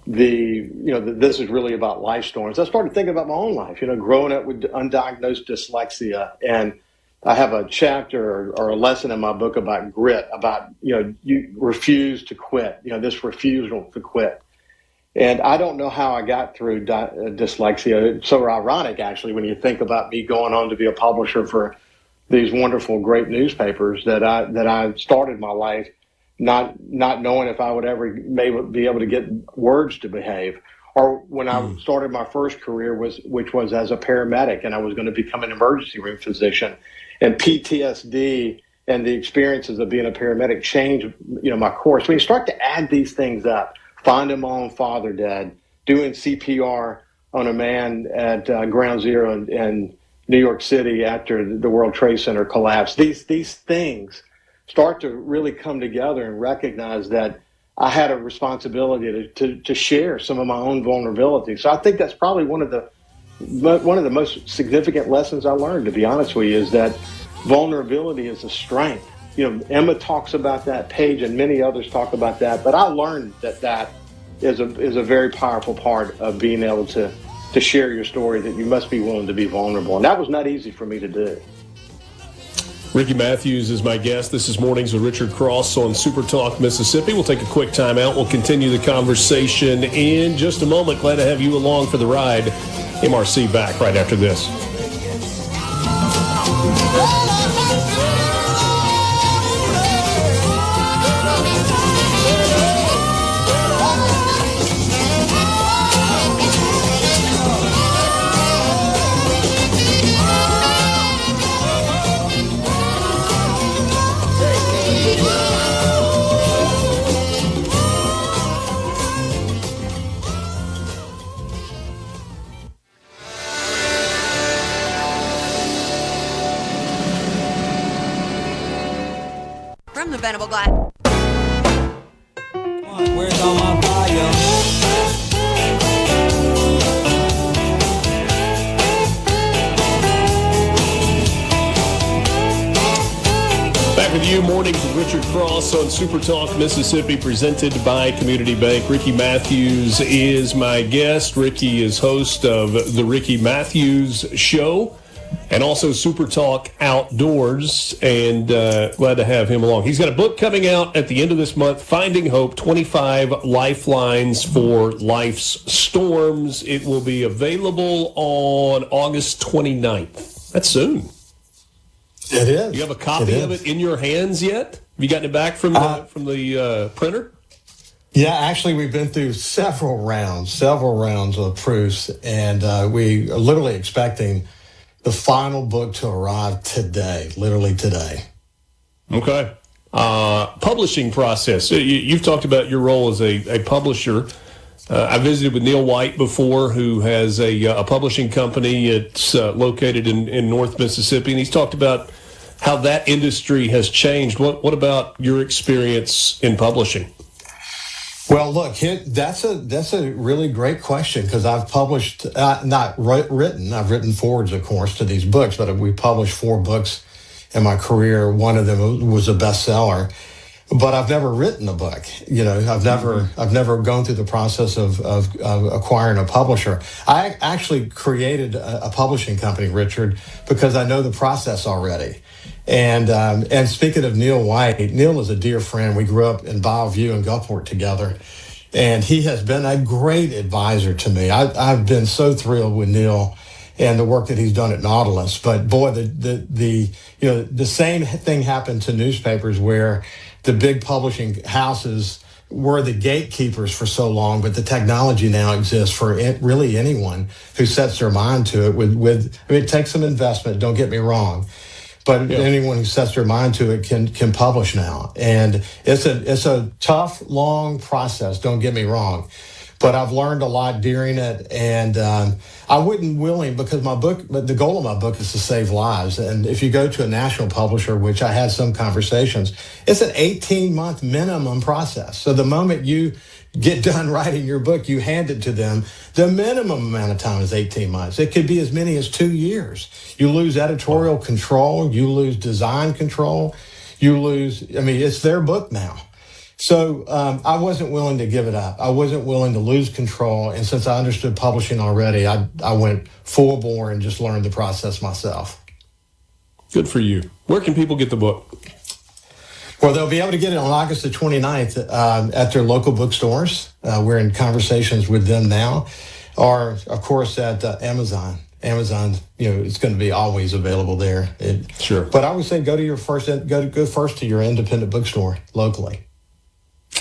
this is really about life storms, I started thinking about my own life, growing up with undiagnosed dyslexia. And I have a chapter or a lesson in my book about grit, about, you refuse to quit, this refusal to quit. And I don't know how I got through dyslexia. It's so ironic, actually, when you think about me going on to be a publisher for these wonderful, great newspapers, that I started my life not knowing if I would ever be able to get words to behave. Or when I started my first career, which was as a paramedic, and I was going to become an emergency room physician. And PTSD and the experiences of being a paramedic changed, my course. When you start to add these things up, finding my own father dead, doing CPR on a man at Ground Zero in New York City after the World Trade Center collapsed. These things start to really come together and recognize that I had a responsibility to share some of my own vulnerability. So I think that's probably one of the most significant lessons I learned, to be honest with you, is that vulnerability is a strength. Emma talks about that, Paige and many others talk about that, but I learned that is a very powerful part of being able to share your story, that you must be willing to be vulnerable. And that was not easy for me to do. Ricky Matthews is my guest. This is Mornings with Richard Cross on SuperTalk Mississippi. We'll take a quick time out. We'll continue the conversation in just a moment. Glad to have you along for the ride. MRC back right after this. From the Venable Glass. Where's all my bio? Back with you, Mornings with Richard Cross on SuperTalk Mississippi, presented by Community Bank. Ricky Matthews is my guest. Ricky is host of The Ricky Matthews Show and also SuperTalk Outdoors, and glad to have him along. He's got a book coming out at the end of this month, Finding Hope, 25 Lifelines for Life's Storms. It will be available on August 29th. That's soon. It is. You have a copy of it in your hands yet? Have you gotten it back from the printer? Yeah, actually, we've been through several rounds of proofs, and we are literally expecting the final book to arrive today, literally today. Okay. Publishing process. You've talked about your role as a publisher. I visited with Neil White before, who has a publishing company. It's located in North Mississippi, and he's talked about how that industry has changed. What about your experience in publishing? Well, look, that's a really great question, because I've published, not written. I've written forwards, of course, to these books, but we published 4 books in my career. One of them was a bestseller. but I've never written a book. I've never gone through the process of acquiring a publisher. I actually created a publishing company, Richard, because I know the process already. And speaking of Neil White, Neil is a dear friend. We grew up in Bellevue and Gulfport together, and he has been a great advisor to me. I've been so thrilled with Neil and the work that he's done at Nautilus. But boy, the same thing happened to newspapers, where the big publishing houses were the gatekeepers for so long, but the technology now exists for really anyone who sets their mind to it. It takes some investment, don't get me wrong, but anyone who sets their mind to it can publish now. And it's a tough, long process, don't get me wrong. But I've learned a lot during it, and I wouldn't willing, because the goal of my book is to save lives. And if you go to a national publisher, which I had some conversations, it's an 18-month minimum process. So the moment you get done writing your book, you hand it to them. The minimum amount of time is 18 months. It could be as many as 2 years. You lose editorial control, you lose design control, it's their book now. So I wasn't willing to give it up. I wasn't willing to lose control. And since I understood publishing already, I went full bore and just learned the process myself. Good for you. Where can people get the book? Well, they'll be able to get it on August the 29th at their local bookstores. We're in conversations with them now. Or, of course, at Amazon. Amazon, it's going to be always available there. Sure. But I would say go first to your independent bookstore locally.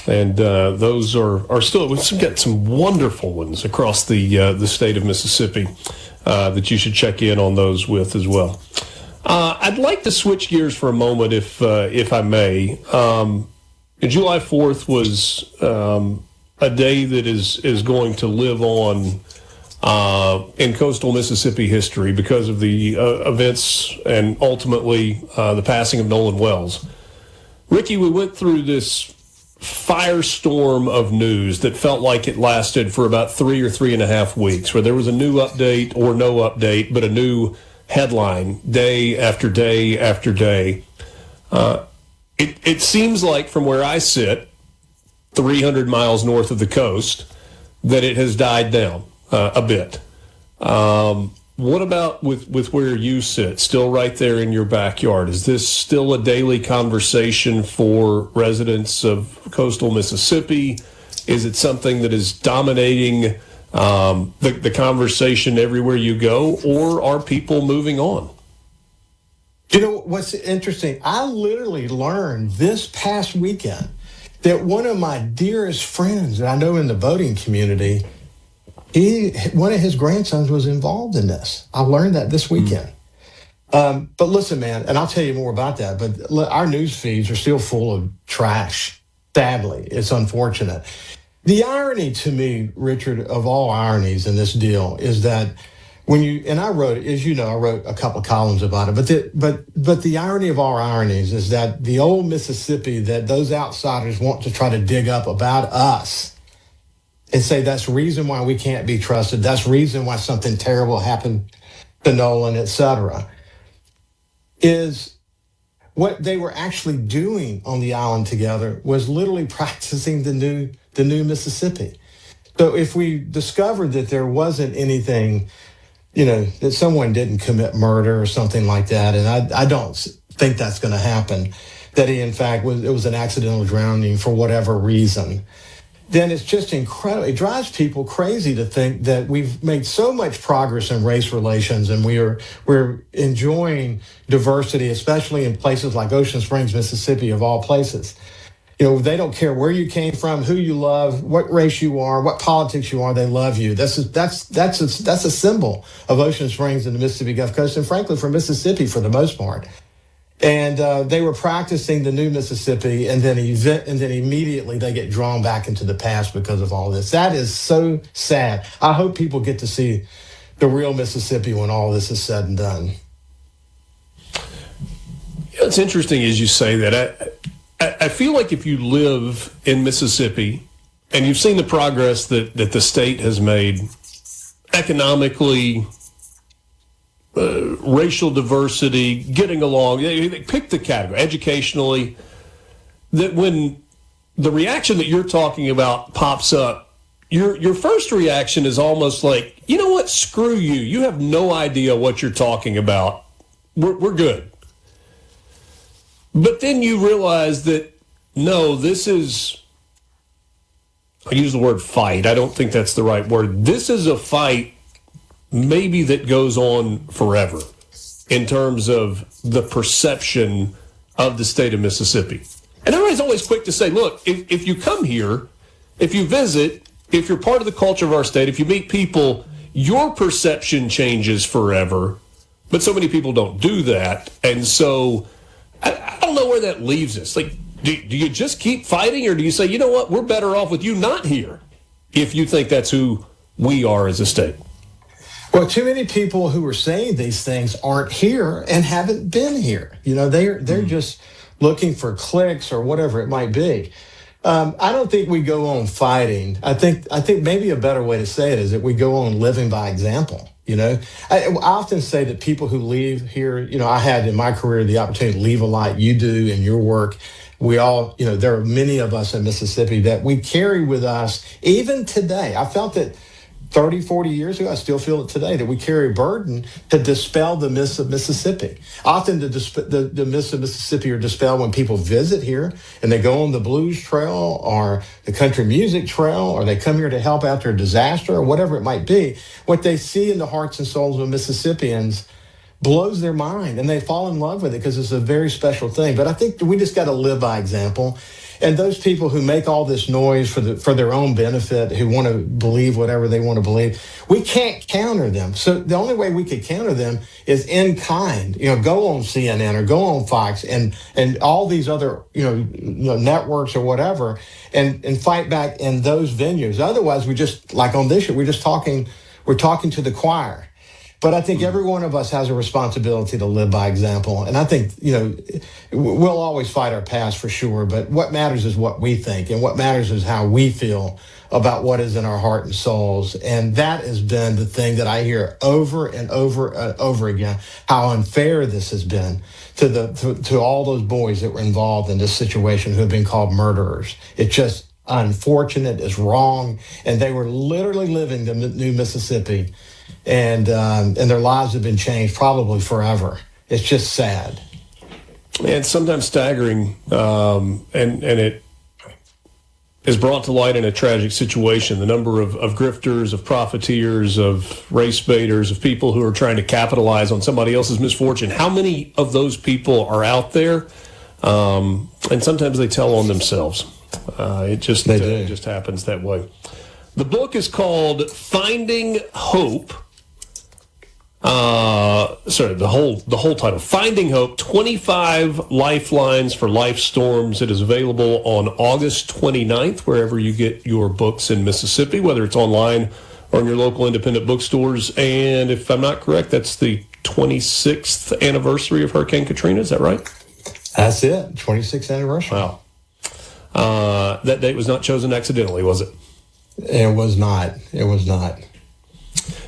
And those are still, we've got some wonderful ones across the state of Mississippi that you should check in on those with as well. I'd like to switch gears for a moment, if I may. July 4th was a day that is going to live on in coastal Mississippi history because of the events and ultimately the passing of Nolan Wells. Ricky, we went through this firestorm of news that felt like it lasted for about 3 or 3.5 weeks, where there was a new update or no update, but a new headline day after day after day. It seems like, from where I sit, 300 miles north of the coast, that it has died down a bit. What about with where you sit, still right there in your backyard? Is this still a daily conversation for residents of coastal Mississippi? Is it something that is dominating the conversation everywhere you go, or are people moving on? You know what's interesting? I literally learned this past weekend that one of my dearest friends that I know in the boating community, one of his grandsons was involved in this. I learned that this weekend. But listen, man, and I'll tell you more about that, but our news feeds are still full of trash. Sadly, it's unfortunate. The irony to me, Richard, of all ironies in this deal is that I wrote, as you know, I wrote a couple of columns about it, but the irony of all ironies is that the old Mississippi that those outsiders want to try to dig up about us and say that's the reason why we can't be trusted, that's the reason why something terrible happened to Nolan, et cetera, is what they were actually doing on the island together was literally practicing the new Mississippi. So if we discovered that there wasn't anything, that someone didn't commit murder or something like that, and I don't think that's going to happen, that he in fact it was an accidental drowning for whatever reason, then it's just incredible. It drives people crazy to think that we've made so much progress in race relations and we're enjoying diversity, especially in places like Ocean Springs, Mississippi, of all places. They don't care where you came from, who you love, what race you are, what politics you are. They love you. That's a symbol of Ocean Springs and the Mississippi Gulf Coast, and frankly, for Mississippi for the most part. And they were practicing the new Mississippi, and then immediately they get drawn back into the past because of all this. That is so sad. I hope people get to see the real Mississippi when all this is said and done. It's interesting as you say that. I feel like if you live in Mississippi and you've seen the progress that the state has made economically, racial diversity, getting along, pick the category, educationally, that when the reaction that you're talking about pops up, your first reaction is almost like, you know what, screw you. You have no idea what you're talking about. We're good. But then you realize that, no, this is, I use the word fight. I don't think that's the right word. This is a fight maybe that goes on forever in terms of the perception of the state of Mississippi. And everybody's always quick to say, look, if you come here, if you visit, if you're part of the culture of our state, if you meet people, your perception changes forever. But so many people don't do that. And so I don't know where that leaves us. Like, do you just keep fighting, or do you say, you know what, we're better off with you not here if you think that's who we are as a state? Well, too many people who are saying these things aren't here and haven't been here. You know, they're just looking for clicks or whatever it might be. I don't think we go on fighting. I think maybe a better way to say it is that we go on living by example. You know, I often say that people who leave here, you know, I had in my career the opportunity to leave a lot. You do in your work. We all, you know, there are many of us in Mississippi that we carry with us even today. I felt that 30, 40 years ago, I still feel it today, that we carry a burden to dispel the myths of Mississippi. Often the myths of Mississippi are dispelled when people visit here and they go on the blues trail or the country music trail, or they come here to help after a disaster or whatever it might be. What they see in the hearts and souls of Mississippians blows their mind, and they fall in love with it because it's a very special thing. But I think we just got to live by example. And those people who make all this noise for their own benefit, who want to believe whatever they want to believe, we can't counter them. So the only way we could counter them is in kind. You know, go on CNN or go on Fox and all these other networks or whatever, and fight back in those venues. Otherwise, we just, like on this show, we're talking to the choir. But I think every one of us has a responsibility to live by example. And I think, you know, we'll always fight our past for sure. But what matters is what we think. And what matters is how we feel about what is in our heart and souls. And that has been the thing that I hear over and over and over again, how unfair this has been to all those boys that were involved in this situation who have been called murderers. It's just unfortunate. It's wrong. And they were literally living the new Mississippi. And their lives have been changed probably forever. It's just sad. And sometimes staggering, and it is brought to light in a tragic situation. The number of grifters, of profiteers, of race baiters, of people who are trying to capitalize on somebody else's misfortune. How many of those people are out there? And sometimes they tell on themselves. It just happens that way. The book is called Finding Hope. The whole title, Finding Hope, 25 Lifelines for Life Storms. It is available on August 29th, wherever you get your books in Mississippi, whether it's online or in your local independent bookstores. And if I'm not correct, that's the 26th anniversary of Hurricane Katrina. Is that right? That's it, 26th anniversary. Wow. That date was not chosen accidentally, was it? It was not. It was not.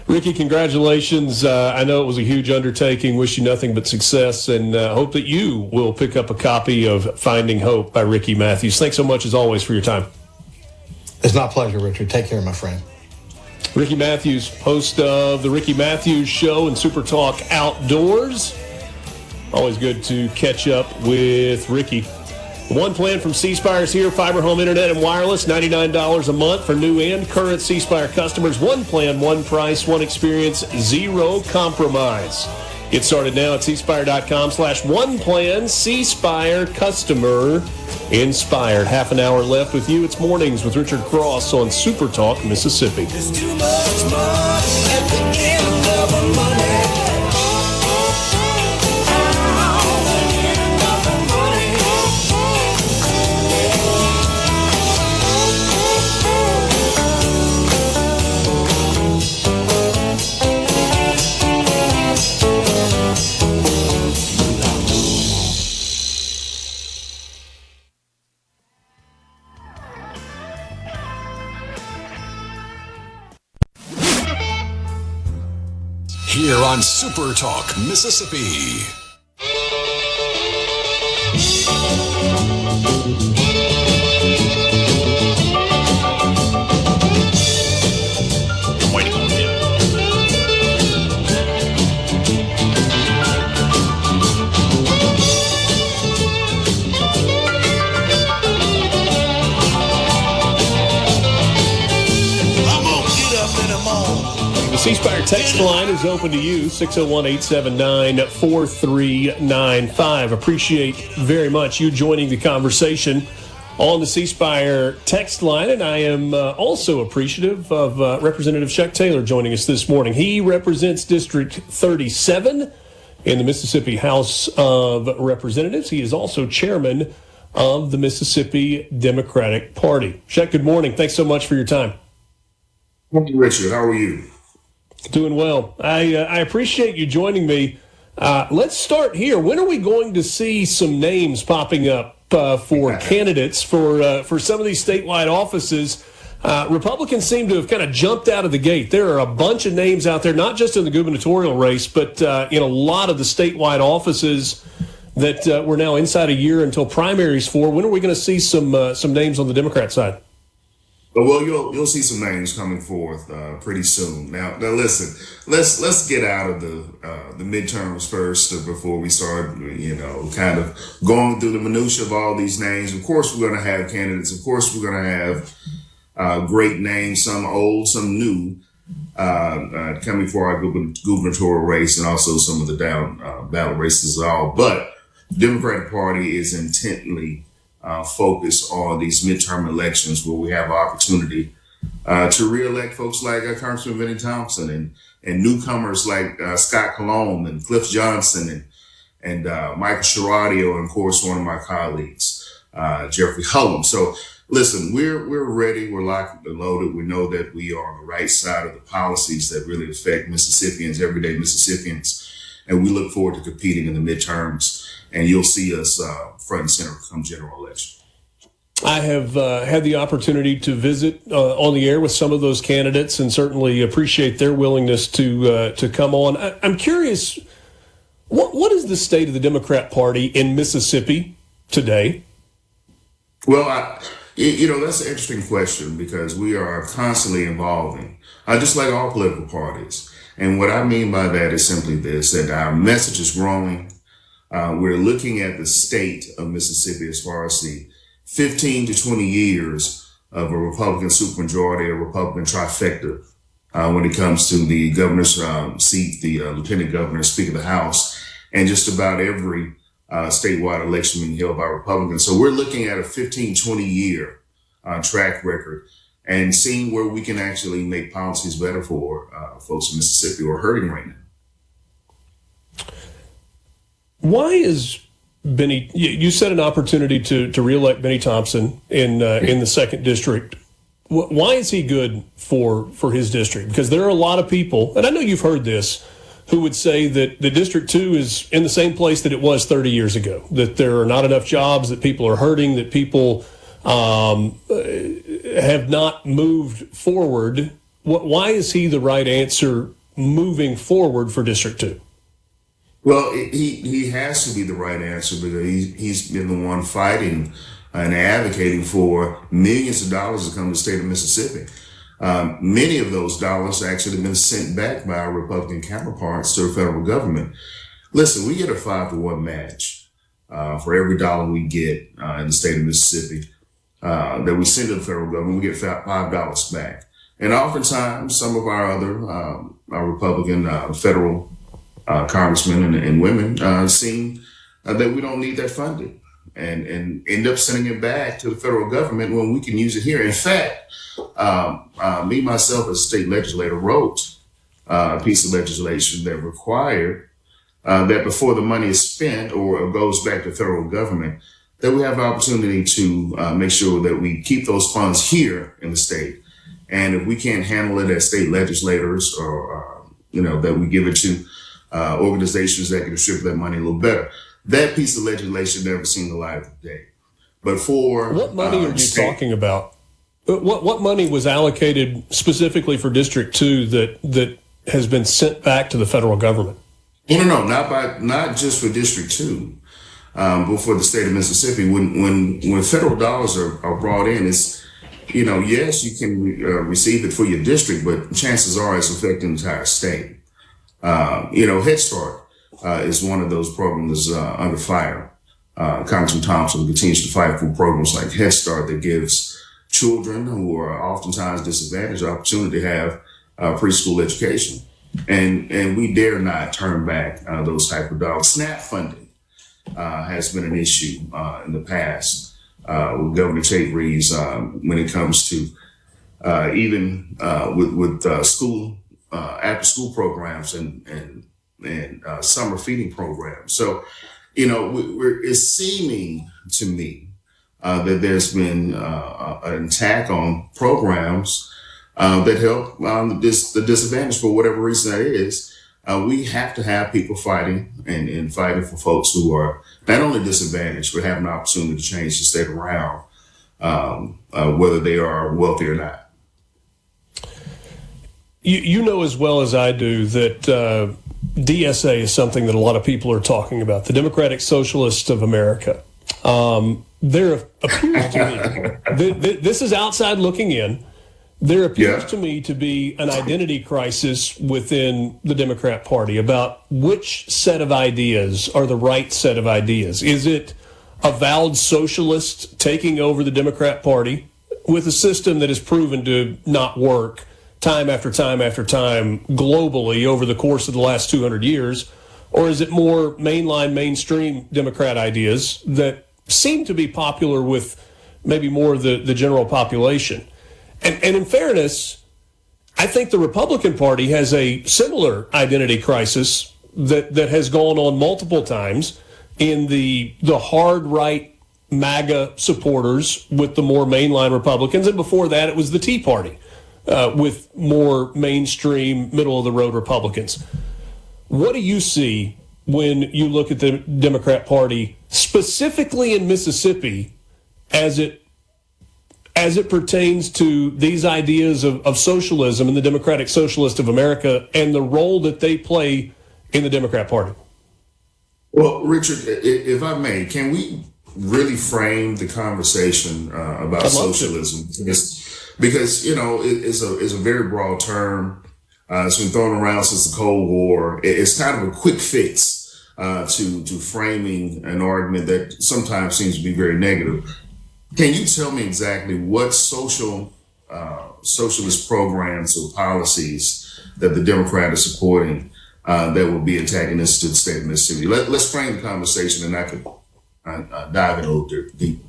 Ricky, congratulations. I know it was a huge undertaking. Wish you nothing but success, and hope that you will pick up a copy of Finding Hope by Ricky Matthews. Thanks so much, as always, for your time. It's my pleasure, Richard. Take care, my friend. Ricky Matthews, host of The Ricky Matthews Show and SuperTalk Outdoors. Always good to catch up with Ricky. One plan from C Spire is here. Fiber home internet and wireless, $99 a month for new and current C Spire customers. One plan, one price, one experience, zero compromise. Get started now at cspire.com/one-plan. C Spire, customer inspired. Half an hour left with you. It's Mornings with Richard Cross on SuperTalk Mississippi. There's too much money at the end of the money. Here on Super Talk Mississippi. C-Spire text line is open to you, 601-879-4395. Appreciate very much you joining the conversation on the C-Spire text line, and I am also appreciative of Representative Chuck Taylor joining us this morning. He represents District 37 in the Mississippi House of Representatives. He is also chairman of the Mississippi Democratic Party. Chuck, good morning. Thanks so much for your time. Thank you, Richard. How are you? Doing well. I appreciate you joining me. Let's start here. When are we going to see some names popping up for candidates for some of these statewide offices? Republicans seem to have kind of jumped out of the gate. There are a bunch of names out there, not just in the gubernatorial race, but in a lot of the statewide offices that we're now inside a year until primaries for. When are we going to see some names on the Democrat side? Well, you'll see some names coming forth pretty soon. Now listen, let's get out of the midterms first before we start, kind of going through the minutia of all these names. Of course, we're going to have candidates. Of course, we're going to have great names, some old, some new, coming for our gubernatorial race and also some of the down ballot races as all. But the Democratic Party is intently focus on these midterm elections where we have opportunity to reelect folks like Congressman Benny Thompson and newcomers like Scott Colon and Cliff Johnson and Michael Sciarratio, and of course one of my colleagues, Jeffrey Hullum. So listen, we're ready, we're locked and loaded. We know that we are on the right side of the policies that really affect Mississippians, everyday Mississippians, and we look forward to competing in the midterms. And you'll see us front and center come general election. I have had the opportunity to visit on the air with some of those candidates, and certainly appreciate their willingness to come on. I'm curious, what is the state of the Democrat Party in Mississippi today? Well, that's an interesting question because we are constantly evolving, just like all political parties. And what I mean by that is simply this: that our message is growing. We're looking at the state of Mississippi as far as the 15 to 20 years of a Republican supermajority, a Republican trifecta, when it comes to the governor's seat, the lieutenant governor, Speaker of the House, and just about every statewide election being held by Republicans. So we're looking at a 15, 20-year track record and seeing where we can actually make policies better for folks in Mississippi who are hurting right now. Why is Benny? You said an opportunity to reelect Benny Thompson in the second district. Why is he good for his district? Because there are a lot of people, and I know you've heard this, who would say that the District 2 is in the same place that it was 30 years ago. That there are not enough jobs, that people are hurting, that people have not moved forward. Why is he the right answer moving forward for District 2? Well, he has to be the right answer because he's been the one fighting and advocating for millions of dollars to come to the state of Mississippi. Many of those dollars actually have been sent back by our Republican counterparts to the federal government. Listen, we get a 5-to-1 match for every dollar we get in the state of Mississippi that we send to the federal government. We get $5 back. And oftentimes, some of our other our Republican federal congressmen and women seem that we don't need that funding and end up sending it back to the federal government when we can use it here. In fact, me, myself, as a state legislator, wrote a piece of legislation that required that before the money is spent or goes back to the federal government, that we have the opportunity to make sure that we keep those funds here in the state. And if we can't handle it as state legislators or, that we give it to organizations that can distribute that money a little better. That piece of legislation never seen the light of day. But for what money are you talking about? What money was allocated specifically for District 2 that has been sent back to the federal government? No, not just for District 2, but for the state of Mississippi. When federal dollars are brought in, it's yes, you can receive it for your district, but chances are it's affecting the entire state. Head Start is one of those programs under fire. Congressman Thompson continues to fight for programs like Head Start that gives children who are oftentimes disadvantaged the opportunity to have preschool education. And we dare not turn back those type of dollars. SNAP funding has been an issue in the past with Governor Tate Reeves when it comes to even with school after school programs and summer feeding programs. So, it's seeming to me that there's been an attack on programs that help the disadvantaged for whatever reason that is. We have to have people fighting and fighting for folks who are not only disadvantaged, but have an opportunity to change the state around, whether they are wealthy or not. You know as well as I do that DSA is something that a lot of people are talking about, the Democratic Socialists of America. There appears to me, this is outside looking in, there appears to me to be an identity crisis within the Democrat Party about which set of ideas are the right set of ideas. Is it avowed socialists taking over the Democrat Party with a system that has proven to not work time after time after time globally over the course of the last 200 years? Or is it more mainline, mainstream Democrat ideas that seem to be popular with maybe more of the general population? And in fairness, I think the Republican Party has a similar identity crisis that has gone on multiple times in the hard right MAGA supporters with the more mainline Republicans. And before that, it was the Tea Party with more mainstream, middle-of-the-road Republicans. What do you see when you look at the Democrat Party, specifically in Mississippi, as it pertains to these ideas of socialism and the Democratic Socialist of America and the role that they play in the Democrat Party? Well, Richard, if I may, can we really frame the conversation about socialism? Because it's a very broad term. It's been thrown around since the Cold War. It's kind of a quick fix to framing an argument that sometimes seems to be very negative. Can you tell me exactly what socialist programs or policies that the Democrat is supporting that will be antagonistic to the state of Mississippi? Let's frame the conversation, and I could dive in a little deeper.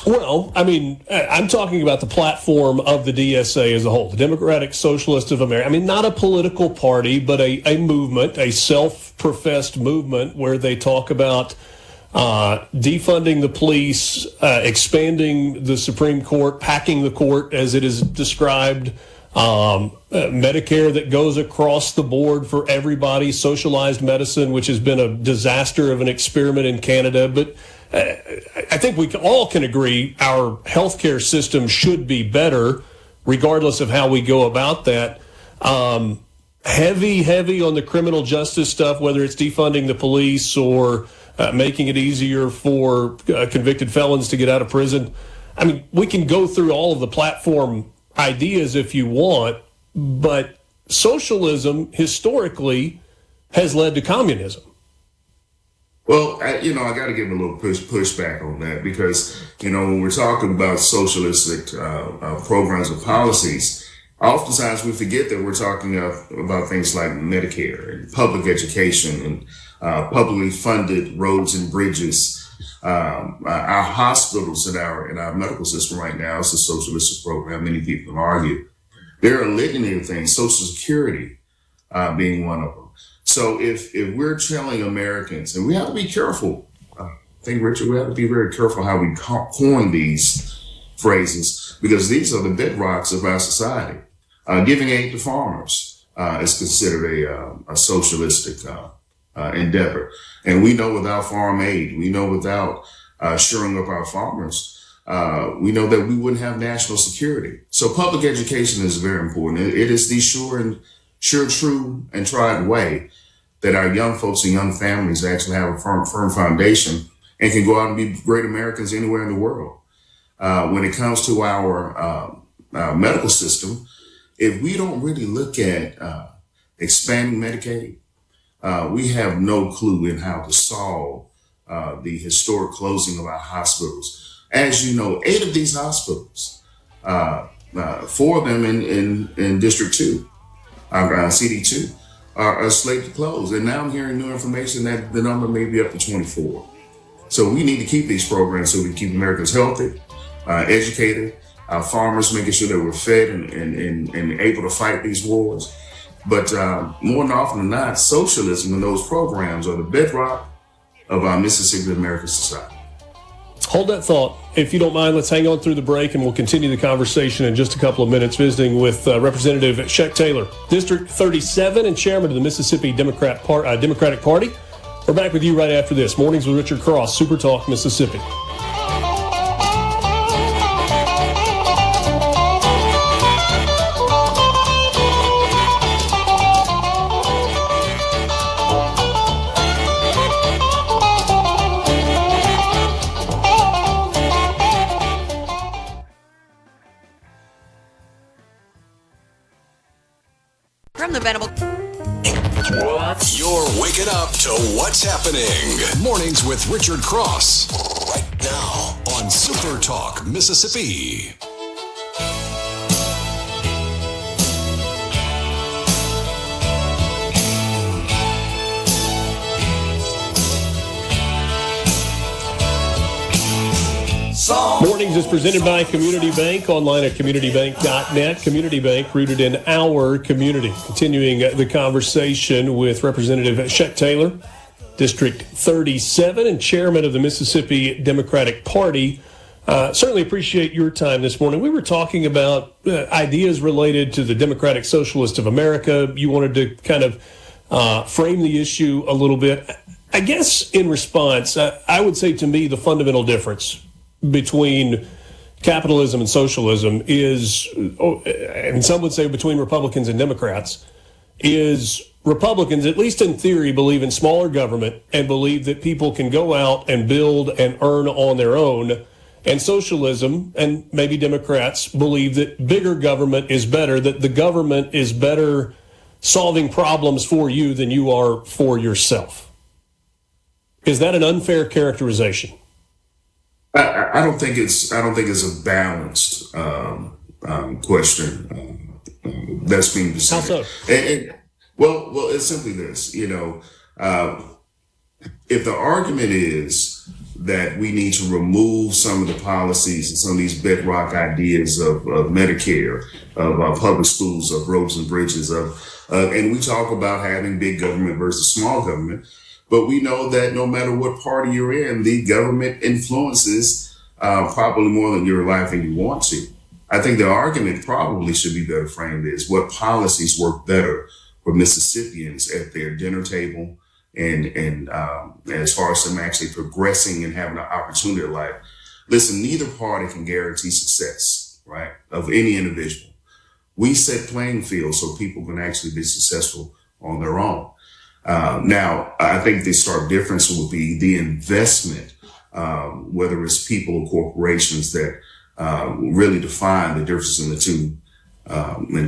Well, I mean, I'm talking about the platform of the DSA as a whole, the Democratic Socialist of America. I mean, not a political party, but a movement, a self-professed movement where they talk about defunding the police, expanding the Supreme Court, packing the court as it is described, Medicare that goes across the board for everybody, socialized medicine, which has been a disaster of an experiment in Canada. But I think we all can agree our healthcare system should be better, regardless of how we go about that. Heavy on the criminal justice stuff, whether it's defunding the police or making it easier for convicted felons to get out of prison. I mean, we can go through all of the platform ideas if you want, but socialism historically has led to communism. Well, I got to give a little pushback on that because, when we're talking about socialistic programs or policies, oftentimes we forget that we're talking about things like Medicare and public education and publicly funded roads and bridges. Our hospitals and our medical system right now is a socialistic program. Many people argue. There are a litany of things, Social Security being one of them. So if we're telling Americans, and we have to be careful, I think, Richard, we have to be very careful how we coin these phrases because these are the bedrocks of our society. Giving aid to farmers is considered a socialistic endeavor. And we know without farm aid, we know without shoring up our farmers, we know that we wouldn't have national security. So public education is very important. It is the sure, true, and tried way that our young folks and young families actually have a firm foundation and can go out and be great Americans anywhere in the world. When it comes to our medical system, if we don't really look at expanding Medicaid, we have no clue in how to solve the historic closing of our hospitals. As you know, 8 of these hospitals, 4 of them in District 2, CD2, are slated to close. And now I'm hearing new information that the number may be up to 24. So we need to keep these programs so we can keep Americans healthy, educated, our farmers making sure that we're fed and able to fight these wars. But more than often than not, socialism and those programs are the bedrock of our Mississippi American society. Hold that thought. If you don't mind, let's hang on through the break, and we'll continue the conversation in just a couple of minutes, visiting with Representative Sheck Taylor, District 37 and chairman of the Mississippi Democratic Party. We're back with you right after this. Mornings with Richard Cross, Super Talk Mississippi. From the Venable. You're waking up to what's happening. Mornings with Richard Cross. Right now on Super Talk Mississippi. Mornings is presented by Community Bank, online at communitybank.net. Community Bank, rooted in our community. Continuing the conversation with Representative Sheck Taylor, District 37 and chairman of the Mississippi Democratic Party. Certainly appreciate your time this morning. We were talking about ideas related to the Democratic Socialist of America. You wanted to kind of frame the issue a little bit. I guess in response, I would say to me the fundamental difference between capitalism and socialism is, and some would say between Republicans and Democrats, is Republicans, at least in theory, believe in smaller government and believe that people can go out and build and earn on their own. And socialism, and maybe Democrats, believe that bigger government is better, that the government is better solving problems for you than you are for yourself. Is that an unfair characterization? I don't think it's a balanced question that's being decided. How so? Well, it's simply this. If the argument is that we need to remove some of the policies and some of these bedrock ideas of Medicare, of public schools, of roads and bridges, and we talk about having big government versus small government. But we know that no matter what party you're in, the government influences probably more than your life than you want to. I think the argument probably should be better framed as what policies work better for Mississippians at their dinner table and as far as them actually progressing and having an opportunity in life. Listen, neither party can guarantee success, right, of any individual. We set playing fields so people can actually be successful on their own. Now, I think the stark difference will be the investment, whether it's people or corporations that really define the difference in the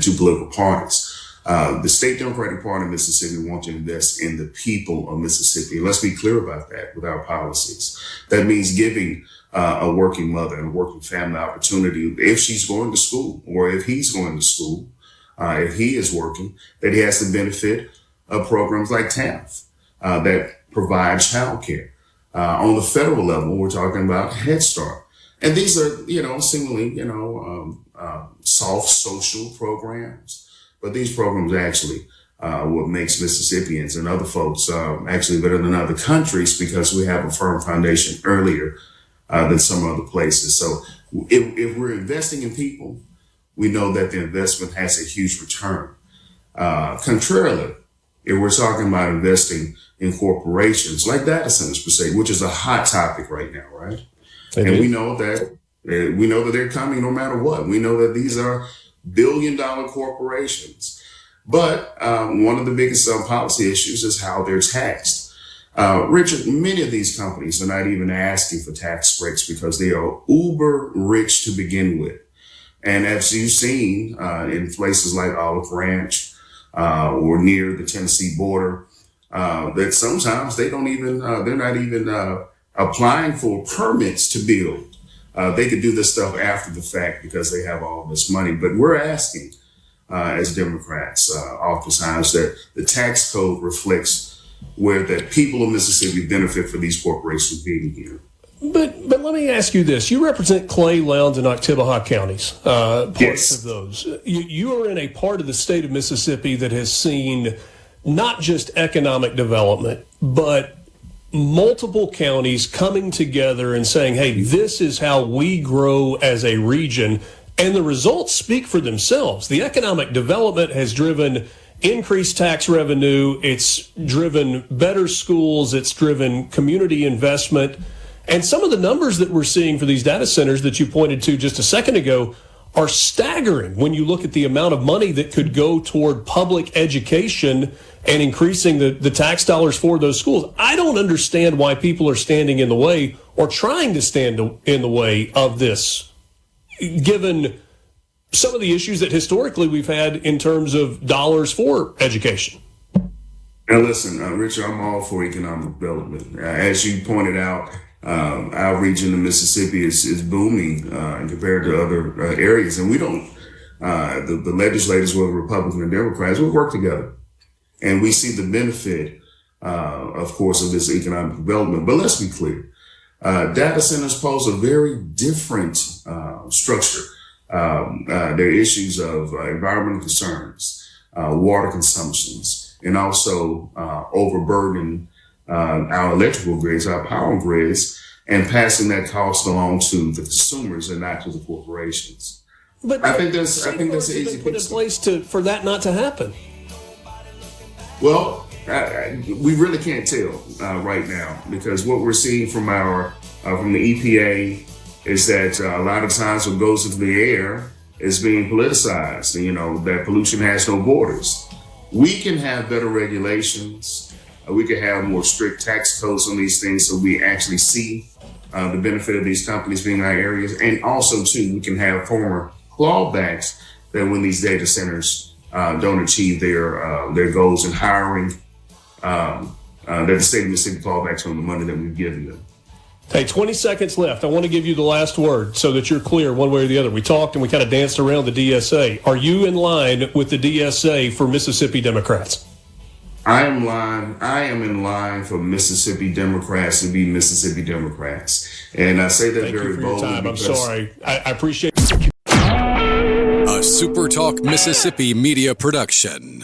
two political parties. The State Democratic Party of Mississippi wants to invest in the people of Mississippi. Let's be clear about that with our policies. That means giving a working mother and a working family opportunity, if she's going to school or if he's going to school, if he is working, that he has the benefit of programs like TANF that provide childcare. On the federal level, we're talking about Head Start. And these are, seemingly, soft social programs. But these programs actually what makes Mississippians and other folks actually better than other countries because we have a firm foundation earlier than some other places. So if we're investing in people, we know that the investment has a huge return. Contrarily, if we're talking about investing in corporations like data centers per se, which is a hot topic right now, right? And we know that they're coming no matter what. We know that these are billion-dollar corporations. But one of the biggest policy issues is how they're taxed. Richard, many of these companies are not even asking for tax breaks because they are uber rich to begin with. And as you've seen in places like Olive Branch or near the Tennessee border, that sometimes they're not even applying for permits to build. They could do this stuff after the fact because they have all this money. But we're asking as Democrats, oftentimes that the tax code reflects where the people of Mississippi benefit for these corporations being here. But let me ask you this. You represent Clay, Lowndes, and Oktibbeha counties, parts Yes. of those. You are in a part of the state of Mississippi that has seen not just economic development, but multiple counties coming together and saying, hey, this is how we grow as a region. And the results speak for themselves. The economic development has driven increased tax revenue. It's driven better schools. It's driven community investment. And some of the numbers that we're seeing for these data centers that you pointed to just a second ago are staggering when you look at the amount of money that could go toward public education and increasing the tax dollars for those schools. I don't understand why people are standing in the way or trying to stand in the way of this, given some of the issues that historically we've had in terms of dollars for education. Now, listen, Richard, I'm all for economic development. As you pointed out, our region of Mississippi is booming compared to other areas. And we don't, the legislators, whether Republican or Democrats, we work together. And we see the benefit, of course, of this economic development. But let's be clear. Data centers pose a very different structure. There are issues of environmental concerns, water consumptions, and also overburdening our electrical grids, our power grids, and passing that cost along to the consumers and not to the corporations. But I think that's an easy put in place for that not to happen. Well, we really can't tell right now, because what we're seeing from from the EPA is that a lot of times what goes into the air is being politicized. And, that pollution has no borders. We can have better regulations. We can have more strict tax codes on these things so we actually see the benefit of these companies being in our areas. And also, too, we can have former clawbacks that when these data centers don't achieve their goals in hiring, that the state of Mississippi clawbacks on the money that we've given them. Hey, 20 seconds left. I want to give you the last word so that you're clear one way or the other. We talked and we kind of danced around the DSA. Are you in line with the DSA for Mississippi Democrats? I am in line for Mississippi Democrats to be Mississippi Democrats. And I say that Thank very you for your boldly. time. I'm sorry. I appreciate A SuperTalk Mississippi Media production.